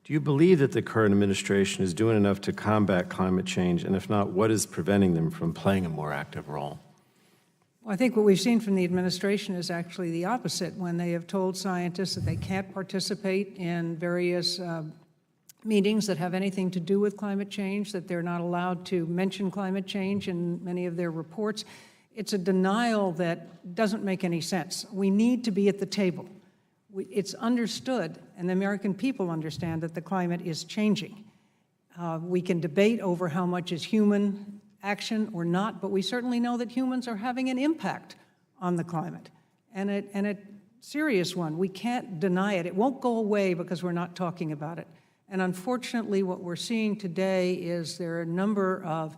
Do you believe that the current administration is doing enough to combat climate change? And if not, what is preventing them from playing a more active role? Well, I think what we've seen from the administration is actually the opposite, when they have told scientists that they can't participate in various meetings that have anything to do with climate change, that they're not allowed to mention climate change in many of their reports. It's a denial that doesn't make any sense. We need to be at the table. It's understood, and the American people understand, that the climate is changing. We can debate over how much is human action or not, but we certainly know that humans are having an impact on the climate, and a serious one. We can't deny it. It won't go away because we're not talking about it. And unfortunately, what we're seeing today is there are a number of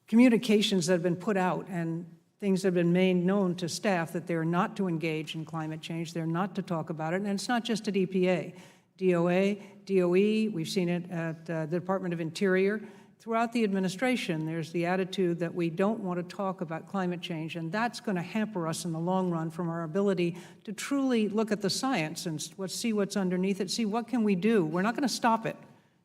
communications that have been put out and things have been made known to staff that they're not to engage in climate change, they're not to talk about it, and it's not just at EPA. DOA, DOE, we've seen it at the Department of Interior. Throughout the administration, there's the attitude that we don't want to talk about climate change, and that's going to hamper us in the long run from our ability to truly look at the science and see what's underneath it, see what can we do. We're not going to stop it.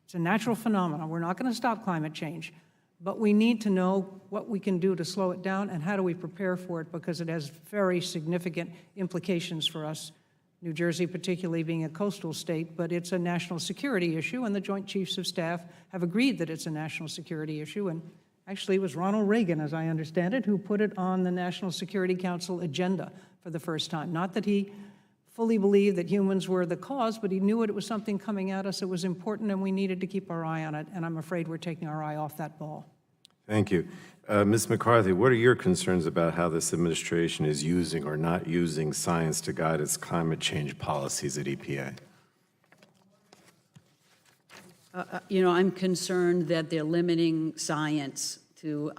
It's a natural phenomenon. We're not going to stop climate change, but we need to know what we can do to slow it down and how do we prepare for it, because it has very significant implications for us. New Jersey particularly being a coastal state, but it's a national security issue, and the Joint Chiefs of Staff have agreed that it's a national security issue, and actually it was Ronald Reagan, as I understand it, who put it on the National Security Council agenda for the first time. Not that he fully believed that humans were the cause, but he knew it was something coming at us that was important, and we needed to keep our eye on it, and I'm afraid we're taking our eye off that ball. Thank you. Ms. McCarthy, what are your concerns about how this administration is using or not using science to guide its climate change policies at EPA? I'm concerned that they're limiting science to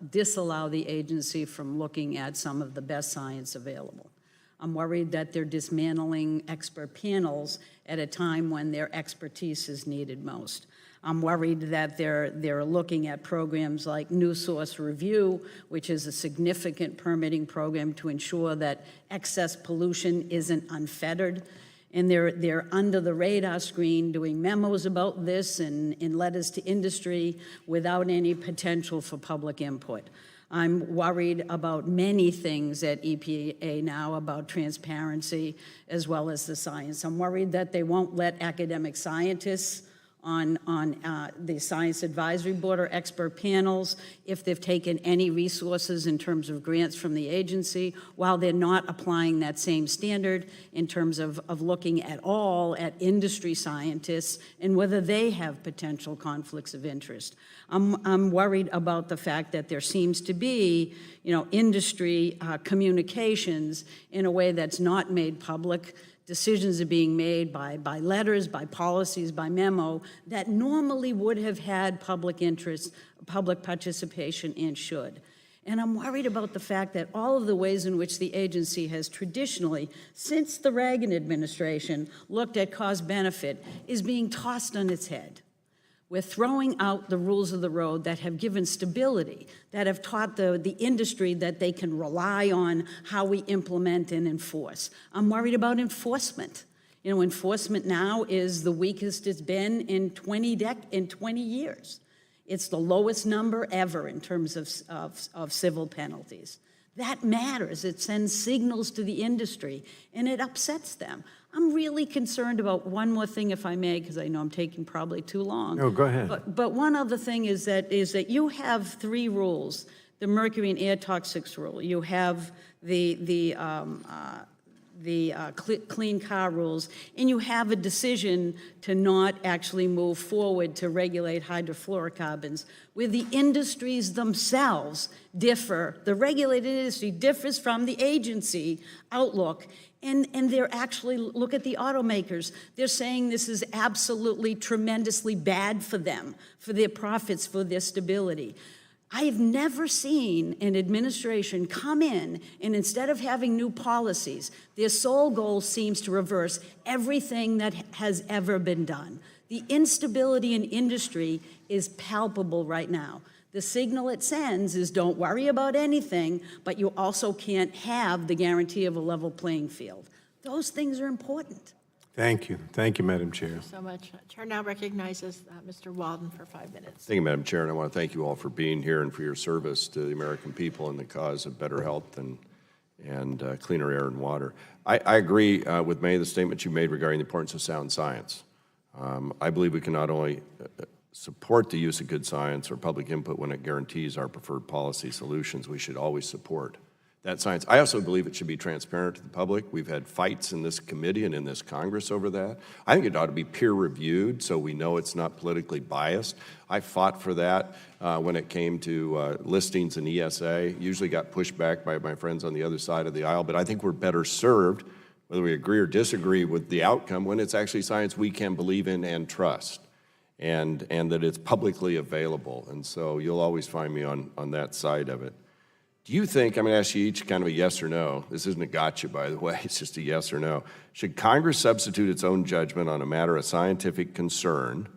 disallow the agency from looking at some of the best science available. I'm worried that they're dismantling expert panels at a time when their expertise is needed most. I'm worried that they're looking at programs like New Source Review, which is a significant permitting program to ensure that excess pollution isn't unfettered. And they're under the radar screen doing memos about this and in letters to industry without any potential for public input. I'm worried about many things at EPA now, about transparency as well as the science. I'm worried that they won't let academic scientists on the Science Advisory Board or expert panels if they've taken any resources in terms of grants from the agency, while they're not applying that same standard in terms of looking at all at industry scientists and whether they have potential conflicts of interest. I'm worried about the fact that there seems to be, industry communications in a way that's not made public. Decisions are being made by letters, by policies, by memo that normally would have had public interest, public participation, and should. And I'm worried about the fact that all of the ways in which the agency has traditionally, since the Reagan administration, looked at cost-benefit is being tossed on its head. We're throwing out the rules of the road that have given stability, that have taught the industry that they can rely on how we implement and enforce. I'm worried about enforcement. Enforcement now is the weakest it's been in 20 years. It's the lowest number ever in terms of civil penalties. That matters. It sends signals to the industry, and it upsets them. I'm really concerned about one more thing, if I may, because I know I'm taking probably too long. No, go ahead. But one other thing is that you have 3 rules: the mercury and air toxics rule. You have the clean car rules, and you have a decision to not actually move forward to regulate hydrofluorocarbons, where the industries themselves differ. The regulated industry differs from the agency outlook, and they're actually, look at the automakers, they're saying this is absolutely tremendously bad for them, for their profits, for their stability. I have never seen an administration come in and instead of having new policies, their sole goal seems to reverse everything that has ever been done. The instability in industry is palpable right now. The signal it sends is don't worry about anything, but you also can't have the guarantee of a level playing field. Those things are important. Thank you. Thank you, Madam Chair. So much. Chair now recognizes Mr. Walden for 5 minutes. Thank you, Madam Chair, and I want to thank you all for being here and for your service to the American people in the cause of better health and cleaner air and water. I agree with many of the statements you made regarding the importance of sound science. I believe we can not only support the use of good science or public input when it guarantees our preferred policy solutions, we should always support that science. I also believe it should be transparent to the public. We've had fights in this committee and in this Congress over that. I think it ought to be peer-reviewed so we know it's not politically biased. I fought for that when it came to listings in ESA. Usually got pushed back by my friends on the other side of the aisle, but I think we're better served, whether we agree or disagree with the outcome, when it's actually science we can believe in and trust, and that it's publicly available. And so you'll always find me on that side of it. Do you think, I'm going to ask you each kind of a yes or no. This isn't a gotcha, by the way. It's just a yes or no. Should Congress substitute its own judgment on a matter of scientific concern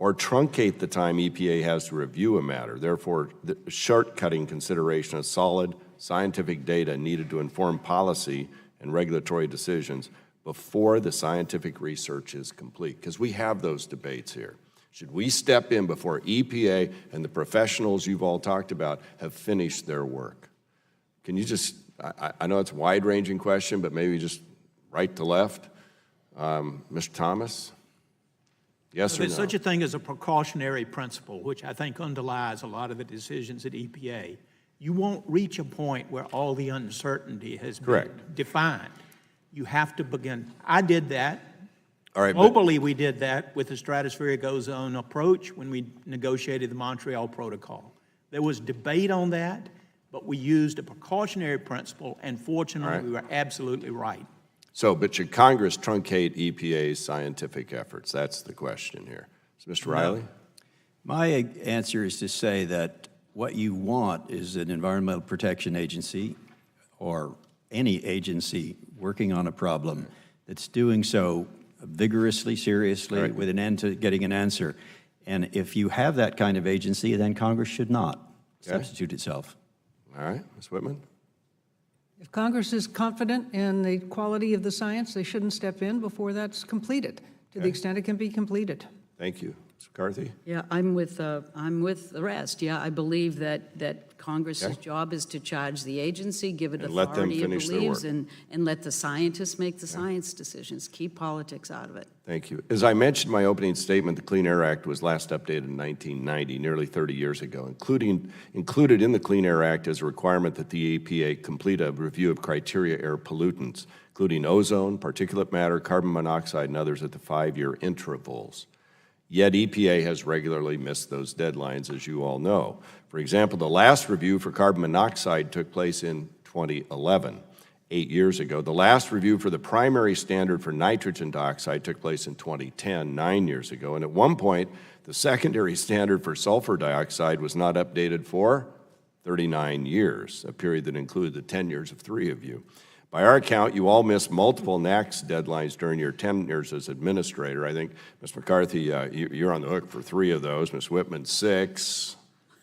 or truncate the time EPA has to review a matter, therefore short-cutting consideration of solid scientific data needed to inform policy and regulatory decisions before the scientific research is complete? Because we have those debates here. Should we step in before EPA and the professionals you've all talked about have finished their work? Can you just, I know it's a wide-ranging question, but maybe just right to left. Mr. Thomas? Yes or no? There's such a thing as a precautionary principle, which I think underlies a lot of the decisions at EPA. You won't reach a point where all the uncertainty has been defined. You have to begin. I did that. All right, Globally, we did that with the stratospheric ozone approach when we negotiated the Montreal Protocol. There was debate on that, but we used a precautionary principle, and fortunately, we were absolutely right. So, but should Congress truncate EPA's scientific efforts? That's the question here. So, Mr. Riley? My answer is to say that what you want is an environmental protection agency or any agency working on a problem that's doing so vigorously, seriously, with an end to getting an answer. And if you have that kind of agency, then Congress should not substitute itself. All right, Ms. Whitman? If Congress is confident in the quality of the science, they shouldn't step in before that's completed, to the extent it can be completed. Thank you. Ms. McCarthy? Yeah, I'm with the rest. Yeah, I believe that Congress's job is to charge the agency, give it And let them authority it finish their believes, work. and let the scientists make the science decisions. Keep politics out of it. Thank you. As I mentioned in my opening statement, the Clean Air Act was last updated in 1990, nearly 30 years ago. Included in the Clean Air Act is a requirement that the EPA complete a review of criteria air pollutants, including ozone, particulate matter, carbon monoxide, and others at the 5-year intervals. Yet EPA has regularly missed those deadlines, as you all know. For example, the last review for carbon monoxide took place in 2011, 8 years ago. The last review for the primary standard for nitrogen dioxide took place in 2010, 9 years ago. And at one point, the secondary standard for sulfur dioxide was not updated for 39 years, a period that included the 10 years of 3 of you. By our account, you all missed multiple NAAQS deadlines during your tenures as administrator. I think, Ms. McCarthy, you're on the hook for 3 of those. Ms. Whitman, 6.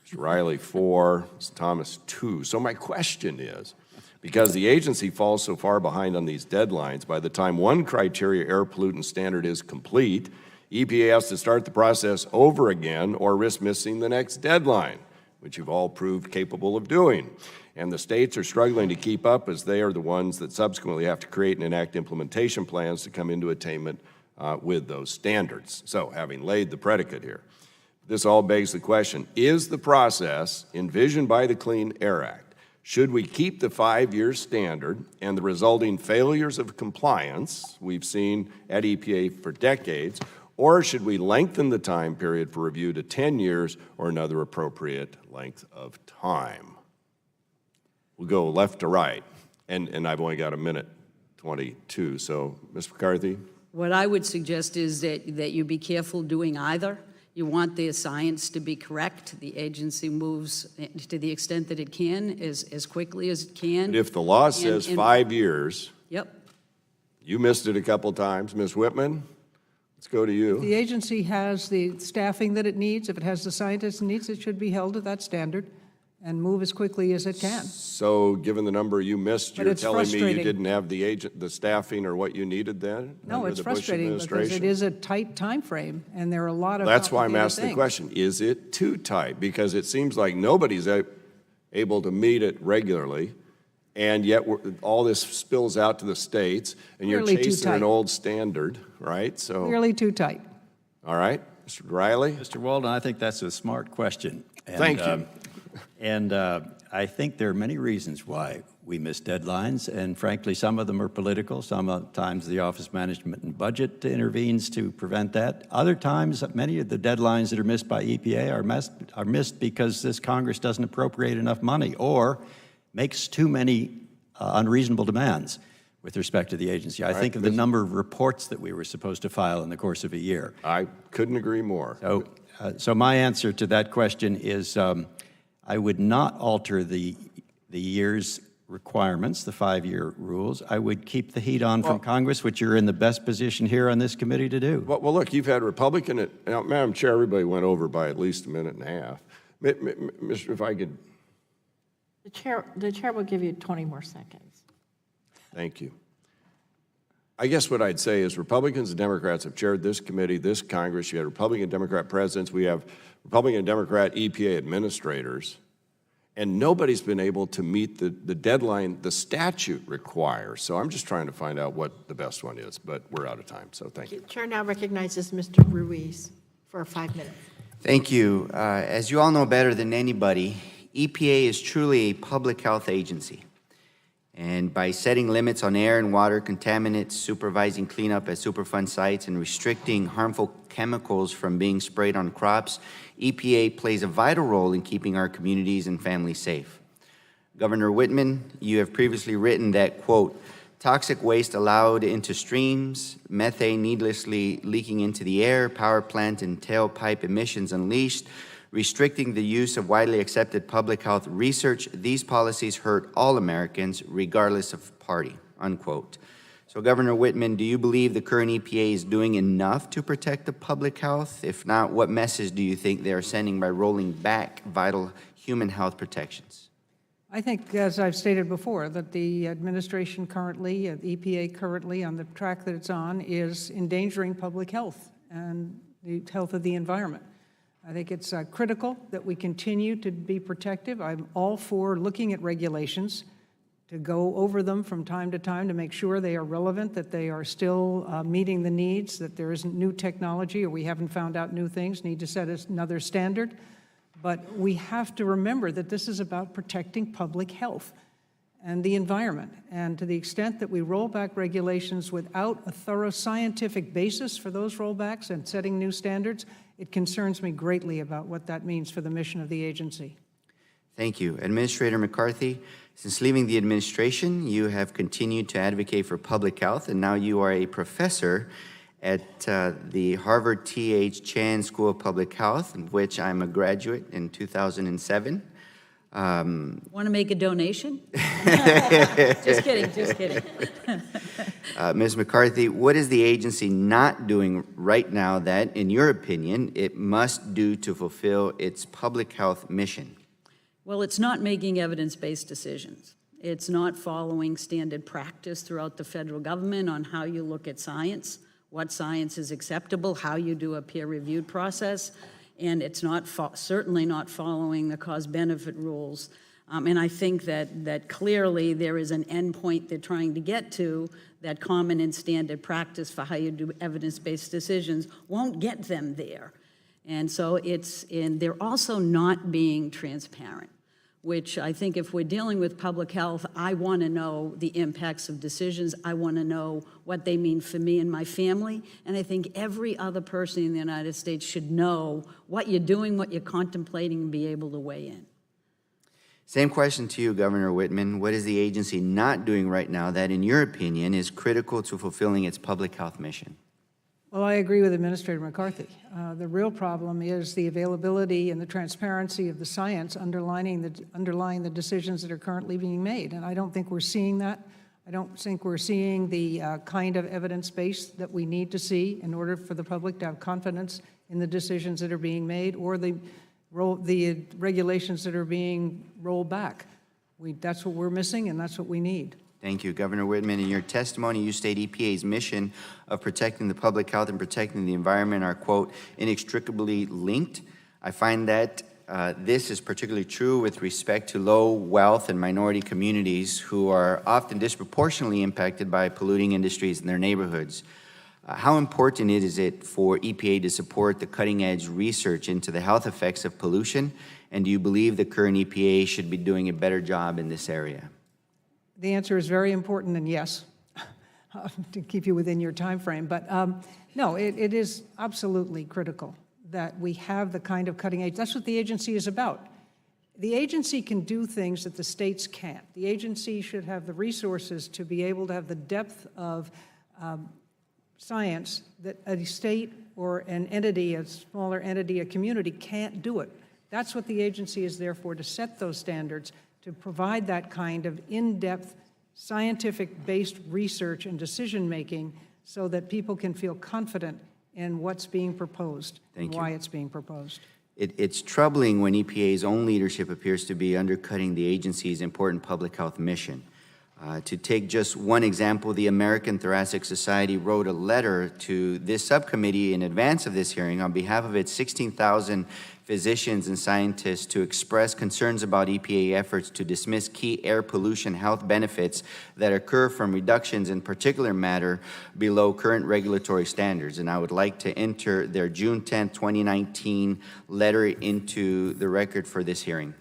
Mr. Riley, 4. Ms. Thomas, 2. So my question is, because the agency falls so far behind on these deadlines, by the time one criteria air pollutant standard is complete, EPA has to start the process over again or risk missing the next deadline, which you've all proved capable of doing. And the states are struggling to keep up as they are the ones that subsequently have to create and enact implementation plans to come into attainment with those standards. So, having laid the predicate here, this all begs the question, is the process envisioned by the Clean Air Act, should we keep the 5-year standard and the resulting failures of compliance we've seen at EPA for decades, or should we lengthen the time period for review to 10 years or another appropriate length of time? We'll go left to right, and I've only got 1:22. So, Ms. McCarthy? What I would suggest is that you be careful doing either. You want the science to be correct. The agency moves to the extent that it can, as quickly as it can. But if the law says 5 years, Yep. you missed it a couple times. Ms. Whitman, let's go to you. The agency has the staffing that it needs. If it has the scientists it needs, it should be held to that standard. and move as quickly as it can. So given the number you missed, But you're it's telling me you frustrating. didn't have the staffing or what you needed then? No, under it's the Bush frustrating because administration? it is a tight time frame, and there are a lot of That's why I'm complicated asking the things. question, is it too tight? Because it seems like nobody's able to meet it regularly, and yet all this spills out to the states, and you're Clearly too chasing an tight. old standard, right? So, Clearly too tight. all right, Mr. Riley? Mr. Walden, I think that's a smart question. And, Thank you. And I think there are many reasons why we miss deadlines, and frankly, some of them are political. Sometimes the Office Management and Budget intervenes to prevent that. Other times, many of the deadlines that are missed by EPA are missed because this Congress doesn't appropriate enough money or makes too many unreasonable demands with respect to the agency. I think of the number of reports that we were supposed to file in the course of a year. I couldn't agree more. So my answer to that question is I would not alter the year's requirements, the 5-year rules. I would keep the heat on from Congress, which you're in the best position here on this committee to do. Well, look, you've had Republican, now, Madam Chair, everybody went over by at least a minute and a half. Mr., if I could, The chair will give you 20 more seconds. thank you. I guess what I'd say is Republicans and Democrats have chaired this committee, this Congress. You had Republican and Democrat presidents. We have Republican and Democrat EPA administrators. And nobody's been able to meet the deadline the statute requires. So I'm just trying to find out what the best one is, but we're out of time, so thank you. The chair now recognizes Mr. Ruiz for 5 minutes. Thank you. As you all know better than anybody, EPA is truly a public health agency. And by setting limits on air and water contaminants, supervising cleanup at Superfund sites, and restricting harmful chemicals from being sprayed on crops, EPA plays a vital role in keeping our communities and families safe. Governor Whitman, you have previously written that, quote, toxic waste allowed into streams, methane needlessly leaking into the air, power plant and tailpipe emissions unleashed, restricting the use of widely accepted public health research. These policies hurt all Americans, regardless of party, unquote. So, Governor Whitman, do you believe the current EPA is doing enough to protect the public health? If not, what message do you think they are sending by rolling back vital human health protections? I think, as I've stated before, that the administration currently, the EPA currently, on the track that it's on, is endangering public health and the health of the environment. I think it's critical that we continue to be protective. I'm all for looking at regulations, to go over them from time to time to make sure they are relevant, that they are still meeting the needs, that there isn't new technology or we haven't found out new things, need to set another standard. But we have to remember that this is about protecting public health and the environment. And to the extent that we roll back regulations without a thorough scientific basis for those rollbacks and setting new standards, it concerns me greatly about what that means for the mission of the agency. Thank you. Administrator McCarthy, since leaving the administration, you have continued to advocate for public health, and now you are a professor at the Harvard T.H. Chan School of Public Health, in which I'm a graduate in 2007. Want to make a donation? Just kidding, just kidding. Ms. McCarthy, what is the agency not doing right now that, in your opinion, it must do to fulfill its public health mission? Well, it's not making evidence-based decisions. It's not following standard practice throughout the federal government on how you look at science, what science is acceptable, how you do a peer-reviewed process, and it's not certainly not following the cost-benefit rules. And I think that clearly there is an endpoint they're trying to get to, that common and standard practice for how you do evidence-based decisions won't get them there. And so they're also not being transparent, which I think if we're dealing with public health, I want to know the impacts of decisions. I want to know what they mean for me and my family. And I think every other person in the United States should know what you're doing, what you're contemplating, and be able to weigh in. Same question to you, Governor Whitman. What is the agency not doing right now that, in your opinion, is critical to fulfilling its public health mission? Well, I agree with Administrator McCarthy. The real problem is the availability and the transparency of the science underlying the decisions that are currently being made. And I don't think we're seeing that. I don't think we're seeing the kind of evidence base that we need to see in order for the public to have confidence in the decisions that are being made, or the the regulations that are being rolled back. That's what we're missing, and that's what we need. Thank you, Governor Whitman. In your testimony, you state EPA's mission of protecting the public health and protecting the environment are, quote, inextricably linked. I find that this is particularly true with respect to low wealth and minority communities who are often disproportionately impacted by polluting industries in their neighborhoods. How important is it for EPA to support the cutting-edge research into the health effects of pollution? And do you believe the current EPA should be doing a better job in this area? The answer is very important, and yes, to keep you within your time frame. But no, it is absolutely critical that we have the kind of cutting edge. That's what the agency is about. The agency can do things that the states can't. The agency should have the resources to be able to have the depth of science that a state or an entity, a smaller entity, a community can't do it. That's what the agency is there for, to set those standards, to provide that kind of in-depth, scientific-based research and decision-making so that people can feel confident in what's being proposed and why it's being proposed. It's troubling when EPA's own leadership appears to be undercutting the agency's important public health mission. To take just one example, the American Thoracic Society wrote a letter to this subcommittee in advance of this hearing on behalf of its 16,000 physicians and scientists to express concerns about EPA efforts to dismiss key air pollution health benefits that occur from reductions in particulate matter below current regulatory standards. And I would like to enter their June 10, 2019 letter into the record for this hearing.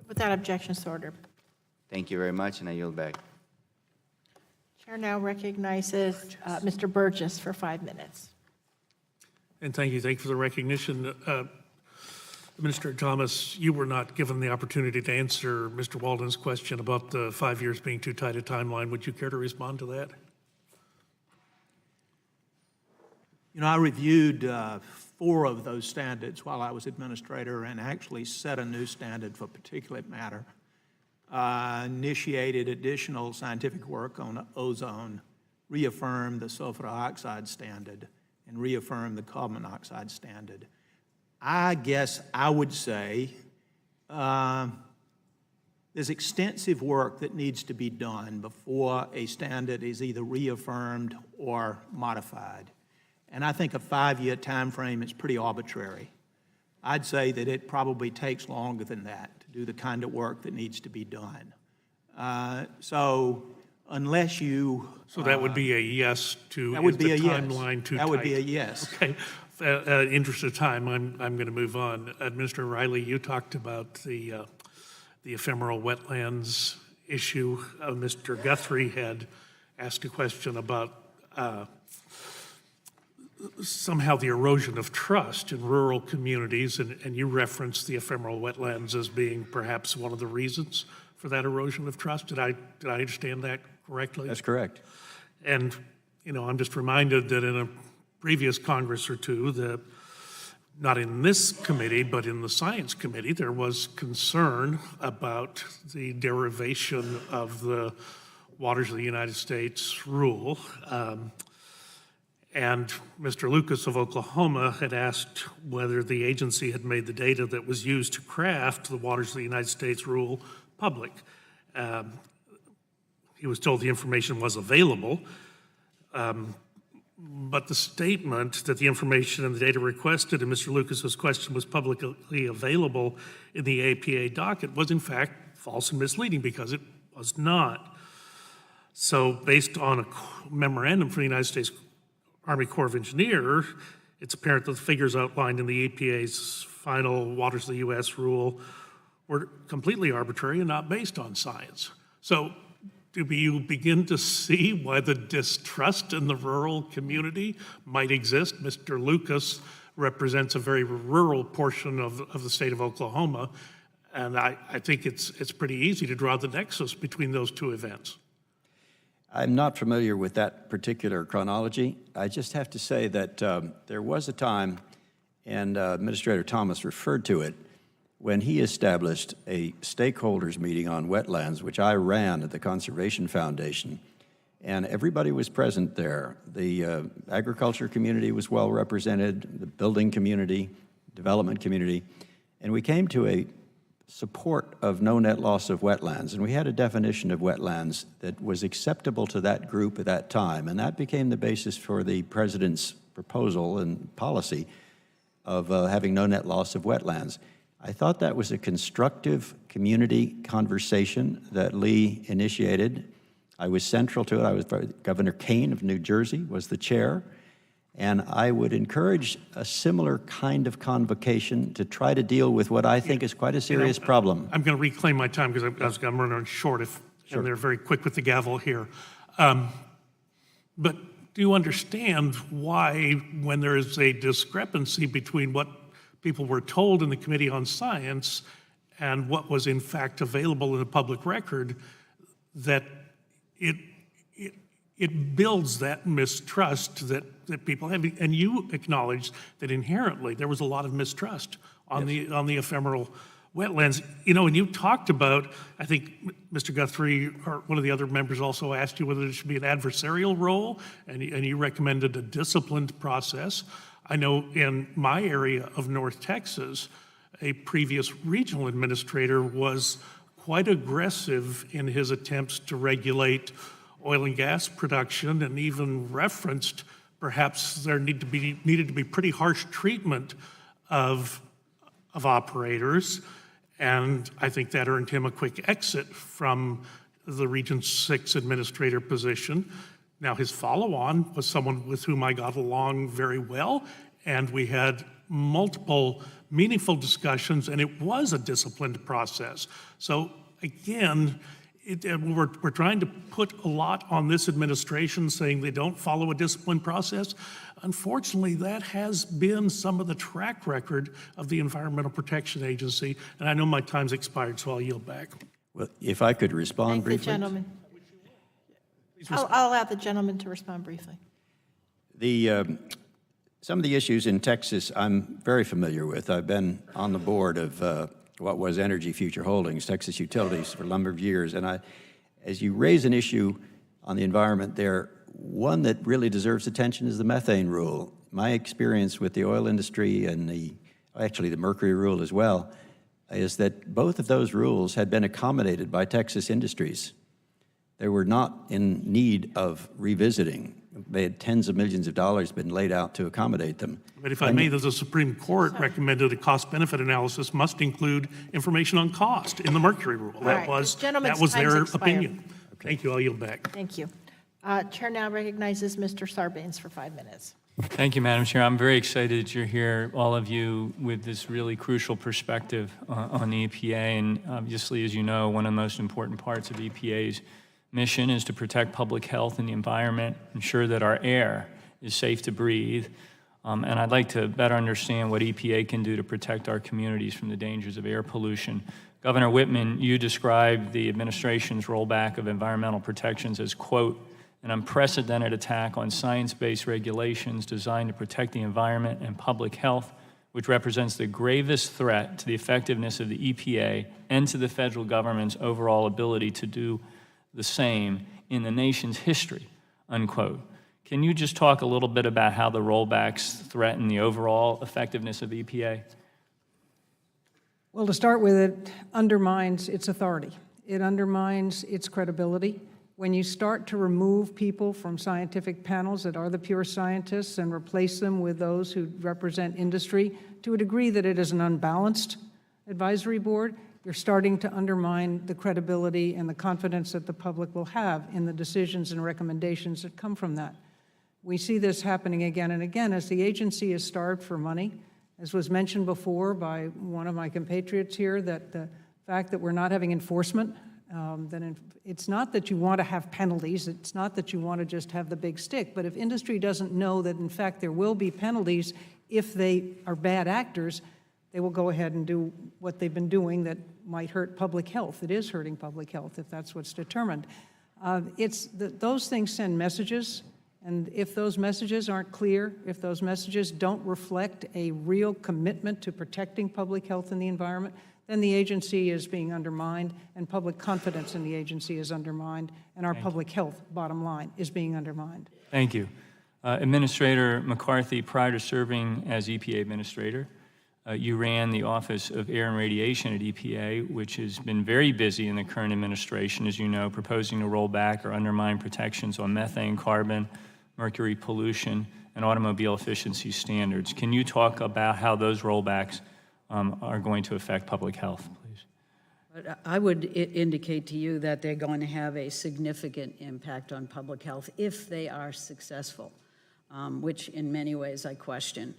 Without objection, so ordered. Thank you very much, and I yield back. Chair now recognizes Mr. Burgess for 5 minutes. And thank you for the recognition. Administrator Thomas, you were not given the opportunity to answer Mr. Walden's question about the 5 years being too tight a timeline. Would you care to respond to that? You know, I reviewed 4 of those standards while I was administrator and actually set a new standard for particulate matter. Initiated additional scientific work on ozone, reaffirmed the sulfur dioxide standard, and reaffirmed the carbon monoxide standard. I guess I would say there's extensive work that needs to be done before a standard is either reaffirmed or modified. And I think a 5-year time frame is pretty arbitrary. I'd say that it probably takes longer than that to do the kind of work that needs to be done. So unless you... So that would be a yes to, that would be a timeline yes. too That tight? would be a yes. Okay. Interest of time, I'm going to move on. Administrator Riley, you talked about the ephemeral wetlands issue. Mr. Guthrie had asked a question about somehow the erosion of trust in rural communities, and you referenced the ephemeral wetlands as being perhaps one of the reasons for that erosion of trust. Did I understand that correctly? That's correct. And, you know, I'm just reminded that in a previous Congress or two, that not in this committee, but in the Science Committee, there was concern about the derivation of the Waters of the United States rule. And Mr. Lucas of Oklahoma had asked whether the agency had made the data that was used to craft the Waters of the United States rule public. He was told the information was available, but the statement that the information and the data requested in Mr. Lucas's question was publicly available in the APA docket was in fact false and misleading because it was not. So based on a memorandum from the United States Army Corps of Engineers, it's apparent that the figures outlined in the EPA's final Waters of the U.S. rule were completely arbitrary and not based on science. So do you begin to see why the distrust in the rural community might exist? Mr. Lucas represents a very rural portion of the state of Oklahoma, and I think it's pretty easy to draw the nexus between those two events. I'm not familiar with that particular chronology. I just have to say that there was a time, and Administrator Thomas referred to it, when he established a stakeholders meeting on wetlands, which I ran at the Conservation Foundation, and everybody was present there. The agriculture community was well represented, the building community, development community, and we came to a support of no net loss of wetlands. And we had a definition of wetlands that was acceptable to that group at that time, and that became the basis for the president's proposal and policy of having no net loss of wetlands. I thought that was a constructive community conversation that Lee initiated. I was central to it. Governor Kane of New Jersey was the chair. And I would encourage a similar kind of convocation to try to deal with what I think is quite a serious problem. I'm going to reclaim my time because I'm running short, and they're very quick with the gavel here. But do you understand why, when there is a discrepancy between what people were told in the Committee on Science and what was in fact available in the public record, that it builds that mistrust that people have? And you acknowledge that inherently there was a lot of mistrust on the ephemeral wetlands. You know, and you talked about, I think Mr. Guthrie or one of the other members also asked you whether there should be an adversarial role, and you recommended a disciplined process. I know in my area of North Texas, a previous regional administrator was quite aggressive in his attempts to regulate oil and gas production, and even referenced perhaps there needed to be pretty harsh treatment of operators. And I think that earned him a quick exit from the Region 6 administrator position. Now, his follow-on was someone with whom I got along very well, and we had multiple meaningful discussions, and it was a disciplined process. So again, we're trying to put a lot on this administration, saying they don't follow a disciplined process. Unfortunately, that has been some of the track record of the Environmental Protection Agency, and I know my time's expired, so I'll yield back. Well, if I could respond briefly. Thank the gentleman. I'll allow the gentleman to respond briefly. Some of the issues in Texas I'm very familiar with. I've been on the board of what was Energy Future Holdings, Texas Utilities, for a number of years. And as you raise an issue on the environment there, one that really deserves attention is the methane rule. My experience with the oil industry and actually the mercury rule as well, is that both of those rules had been accommodated by Texas industries. They were not in need of revisiting. They had tens of millions of dollars been laid out to accommodate them. But if I may, the Supreme Court recommended a cost-benefit analysis must include information on cost in the mercury rule. That was their opinion. Okay. Thank you. I'll yield back. Thank you. Chair now recognizes Mr. Sarbanes for 5 minutes. Thank you, Madam Chair. I'm very excited that you're here, all of you, with this really crucial perspective on the EPA. And obviously, as you know, one of the most important parts of EPA's mission is to protect public health and the environment, ensure that our air is safe to breathe. And I'd like to better understand what EPA can do to protect our communities from the dangers of air pollution. Governor Whitman, you described the administration's rollback of environmental protections as, quote, an unprecedented attack on science-based regulations designed to protect the environment and public health, which represents the gravest threat to the effectiveness of the EPA and to the federal government's overall ability to do the same in the nation's history, unquote. Can you just talk a little bit about how the rollbacks threaten the overall effectiveness of EPA? Well, to start with, it undermines its authority. It undermines its credibility. When you start to remove people from scientific panels that are the pure scientists and replace them with those who represent industry to a degree that it is an unbalanced advisory board, you're starting to undermine the credibility and the confidence that the public will have in the decisions and recommendations that come from that. We see this happening again and again as the agency is starved for money. As was mentioned before by one of my compatriots here, that the fact that we're not having enforcement, it's not that you want to have penalties, it's not that you want to just have the big stick, but if industry doesn't know that in fact there will be penalties if they are bad actors, they will go ahead and do what they've been doing that might hurt public health. It is hurting public health if that's what's determined. Those things send messages, and if those messages aren't clear, if those messages don't reflect a real commitment to protecting public health and the environment, then the agency is being undermined, and public confidence in the agency is undermined, and our public health, bottom line, is being undermined. Thank you. Administrator McCarthy, prior to serving as EPA administrator, You ran the Office of Air and Radiation at EPA, which has been very busy in the current administration, as you know, proposing to roll back or undermine protections on methane, carbon, mercury pollution, and automobile efficiency standards. Can you talk about how those rollbacks are going to affect public health, please? But I would indicate to you that they're going to have a significant impact on public health if they are successful, which in many ways I question.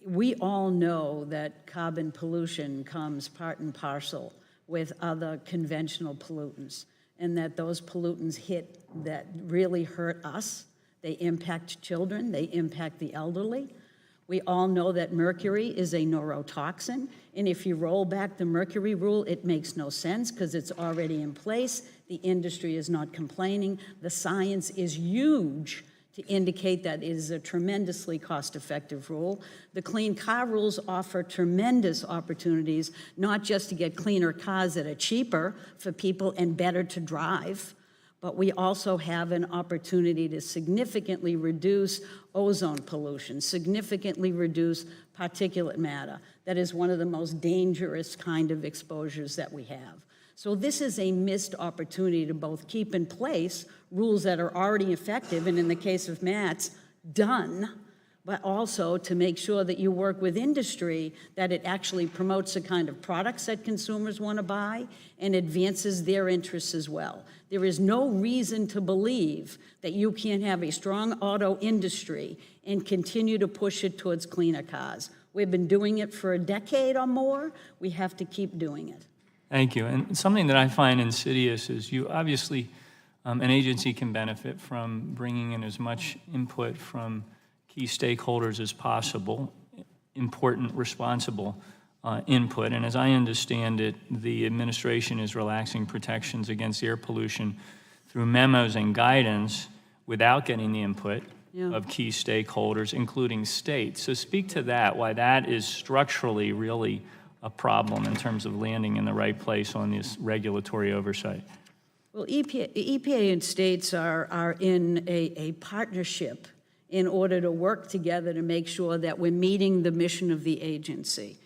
We all know that carbon pollution comes part and parcel with other conventional pollutants, and that those pollutants hit that really hurt us. They impact children, they impact the elderly. We all know that mercury is a neurotoxin, and if you roll back the mercury rule, it makes no sense because it's already in place. The industry is not complaining. The science is huge to indicate that it is a tremendously cost-effective rule. The clean car rules offer tremendous opportunities, not just to get cleaner cars that are cheaper for people and better to drive, but we also have an opportunity to significantly reduce ozone pollution, significantly reduce particulate matter. That is one of the most dangerous kind of exposures that we have. So this is a missed opportunity to both keep in place rules that are already effective, and in the case of MATS, done, but also to make sure that you work with industry, that it actually promotes the kind of products that consumers want to buy and advances their interests as well. There is no reason to believe that you can't have a strong auto industry and continue to push it towards cleaner cars. We've been doing it for a decade or more. We have to keep doing it. Thank you. And something that I find insidious is you obviously, an agency can benefit from bringing in as much input from key stakeholders as possible, important, responsible input. And as I understand it, the administration is relaxing protections against air pollution through memos and guidance without getting the input of key stakeholders, including states. So speak to that, why that is structurally really a problem in terms of landing in the right place on this regulatory oversight. Well, EPA and states are in a partnership in order to work together to make sure that we're meeting the mission of the agency.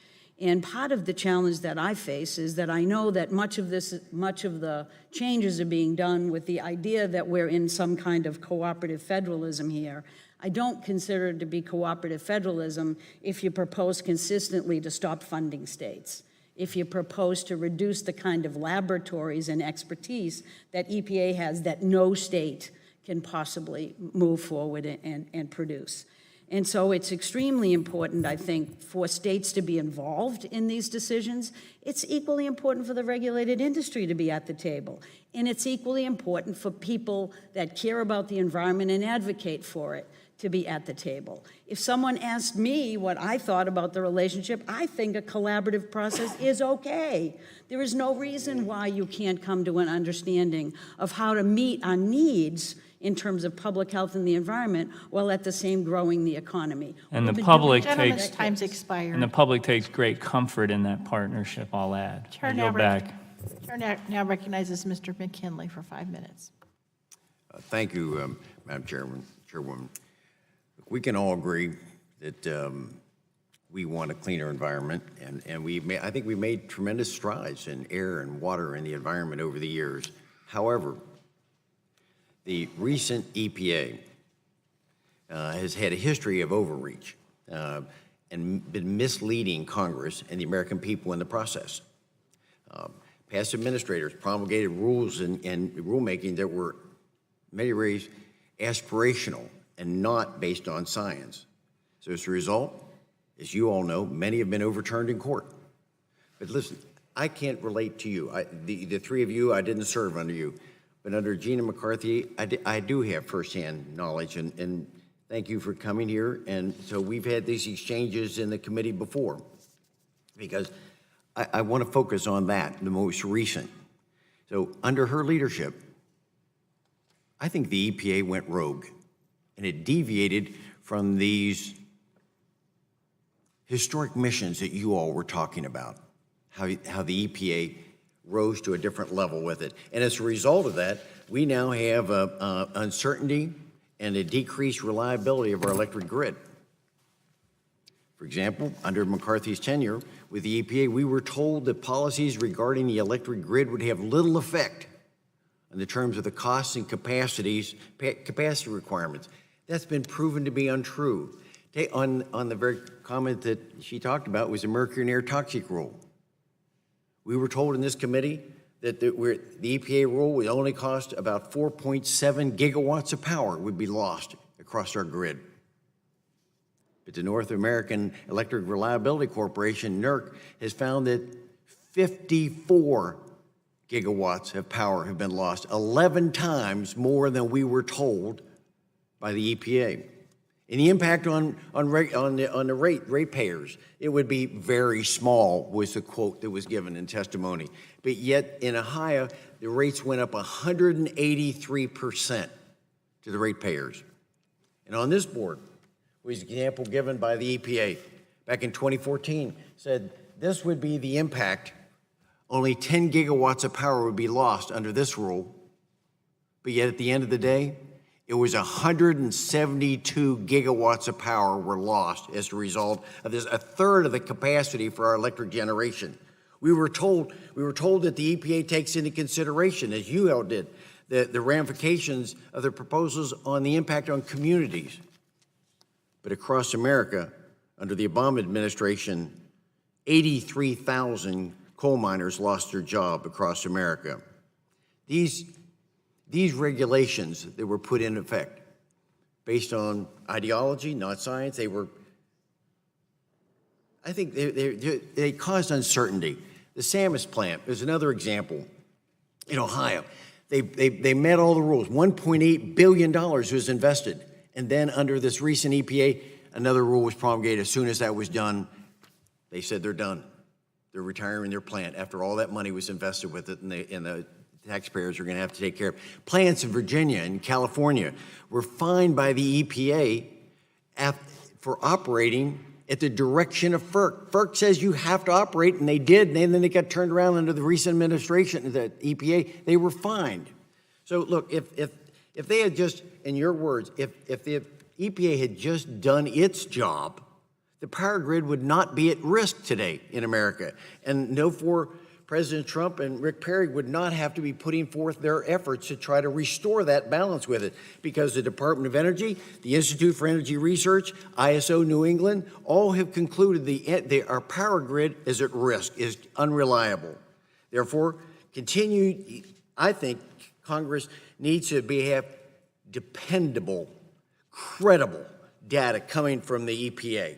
And part of the challenge that I face is that I know that much of the changes are being done with the idea that we're in some kind of cooperative federalism here. I don't consider it to be cooperative federalism if you propose consistently to stop funding states, if you propose to reduce the kind of laboratories and expertise that EPA has that no state can possibly move forward and produce. And so it's extremely important, I think, for states to be involved in these decisions. It's equally important for the regulated industry to be at the table. And it's equally important for people that care about the environment and advocate for it to be at the table. If someone asked me what I thought about the relationship, I think a collaborative process is okay. There is no reason why you can't come to an understanding of how to meet our needs in terms of public health and the environment, while at the same growing the economy. And the public Gentleman's takes time's expired. and the public takes great comfort in that partnership, I'll add. I Chair yield back. now recognizes Mr. McKinley for 5 minutes. Thank you, Madam Chairwoman. We can all agree that we want a cleaner environment, and I think we made tremendous strides in air and water and the environment over the years. However, the recent EPA has had a history of overreach and been misleading Congress and the American people in the process. Past administrators promulgated rules and rulemaking that were in many ways aspirational and not based on science. So as a result, as you all know, many have been overturned in court. But listen, I can't relate to you. The three of you, I didn't serve under you. But under Gina McCarthy, I do have firsthand knowledge, and thank you for coming here. And so we've had these exchanges in the committee before, because I want to focus on that, the most recent. So under her leadership, I think the EPA went rogue, and it deviated from these historic missions that you all were talking about, how the EPA rose to a different level with it. And as a result of that, we now have uncertainty and a decreased reliability of our electric grid. For example, under McCarthy's tenure with the EPA, we were told that policies regarding the electric grid would have little effect on the terms of the costs and capacity requirements. That's been proven to be untrue. On the very comment that she talked about was the mercury and air toxic rule. We were told in this committee that the EPA rule would only cost about 4.7 gigawatts of power would be lost across our grid. But the North American Electric Reliability Corporation, NERC, has found that 54 gigawatts of power have been lost, 11 times more than we were told by the EPA. And the impact on the ratepayers, it would be very small, was the quote that was given in testimony. But yet in Ohio, the rates went up 183% to the ratepayers. And on this board was an example given by the EPA back in 2014, said this would be the impact. Only 10 gigawatts of power would be lost under this rule. But yet at the end of the day, it was 172 gigawatts of power were lost as a result of this, a third of the capacity for our electric generation. We were told that the EPA takes into consideration, as you all did, the ramifications of their proposals on the impact on communities. But across America, under the Obama administration, 83,000 coal miners lost their job across America. These regulations that were put in effect based on ideology, not science, I think they caused uncertainty. The Samus plant is another example in Ohio. They met all the rules. $1.8 billion was invested. And then under this recent EPA, another rule was promulgated. As soon as that was done, they said they're done. They're retiring their plant after all that money was invested with it, and the taxpayers are going to have to take care of it. Plants in Virginia and California were fined by the EPA for operating at the direction of FERC. FERC says you have to operate, and they did, and then they got turned around under the recent administration, the EPA, they were fined. So look, if they had just, in your words, if the EPA had just done its job, the power grid would not be at risk today in America. And President Trump and Rick Perry would not have to be putting forth their efforts to try to restore that balance with it, because the Department of Energy, the Institute for Energy Research, ISO New England, all have concluded our power grid is at risk, is unreliable. Therefore, I think Congress needs to have dependable, credible data coming from the EPA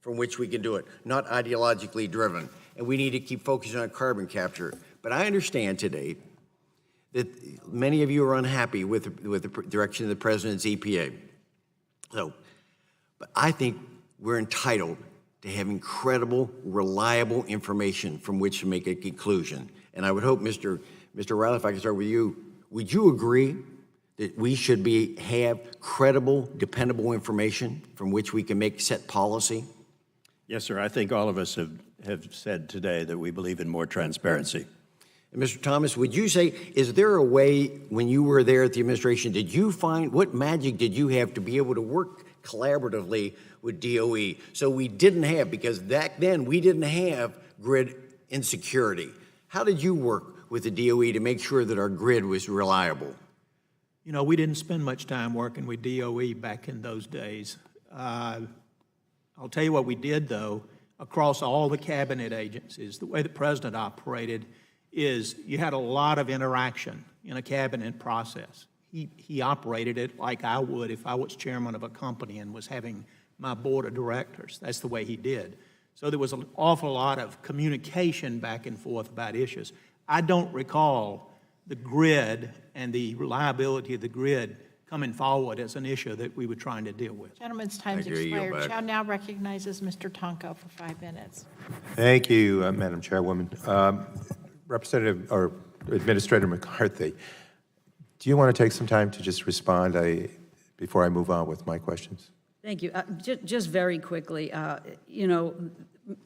from which we can do it, not ideologically driven. And we need to keep focusing on carbon capture. But I understand today that many of you are unhappy with the direction of the President's EPA. But I think we're entitled to having credible, reliable information from which to make a conclusion. And I would hope, Mr. Riley, if I can start with you, would you agree that we should have credible, dependable information from which we can set policy? Yes, sir. I think all of us have said today that we believe in more transparency. And Mr. Thomas, would you say, is there a way, when you were there at the administration, what magic did you have to be able to work collaboratively with DOE? So we didn't have, because back then we didn't have grid insecurity. How did you work with the DOE to make sure that our grid was reliable? You know, we didn't spend much time working with DOE back in those days. I'll tell you what we did, though, across all the cabinet agencies. The way the president operated is you had a lot of interaction in a cabinet process. He operated it like I would if I was chairman of a company and was having my board of directors. That's the way he did. So there was an awful lot of communication back and forth about issues. I don't recall the grid and the reliability of the grid coming forward as an issue that we were trying to deal with. Gentleman's time's expired. Chow now recognizes Mr. Tonko for 5 minutes. Thank you, Madam Chairwoman. Representative or Administrator McCarthy, do you want to take some time to just respond before I move on with my questions? Thank you. Just very quickly, you know,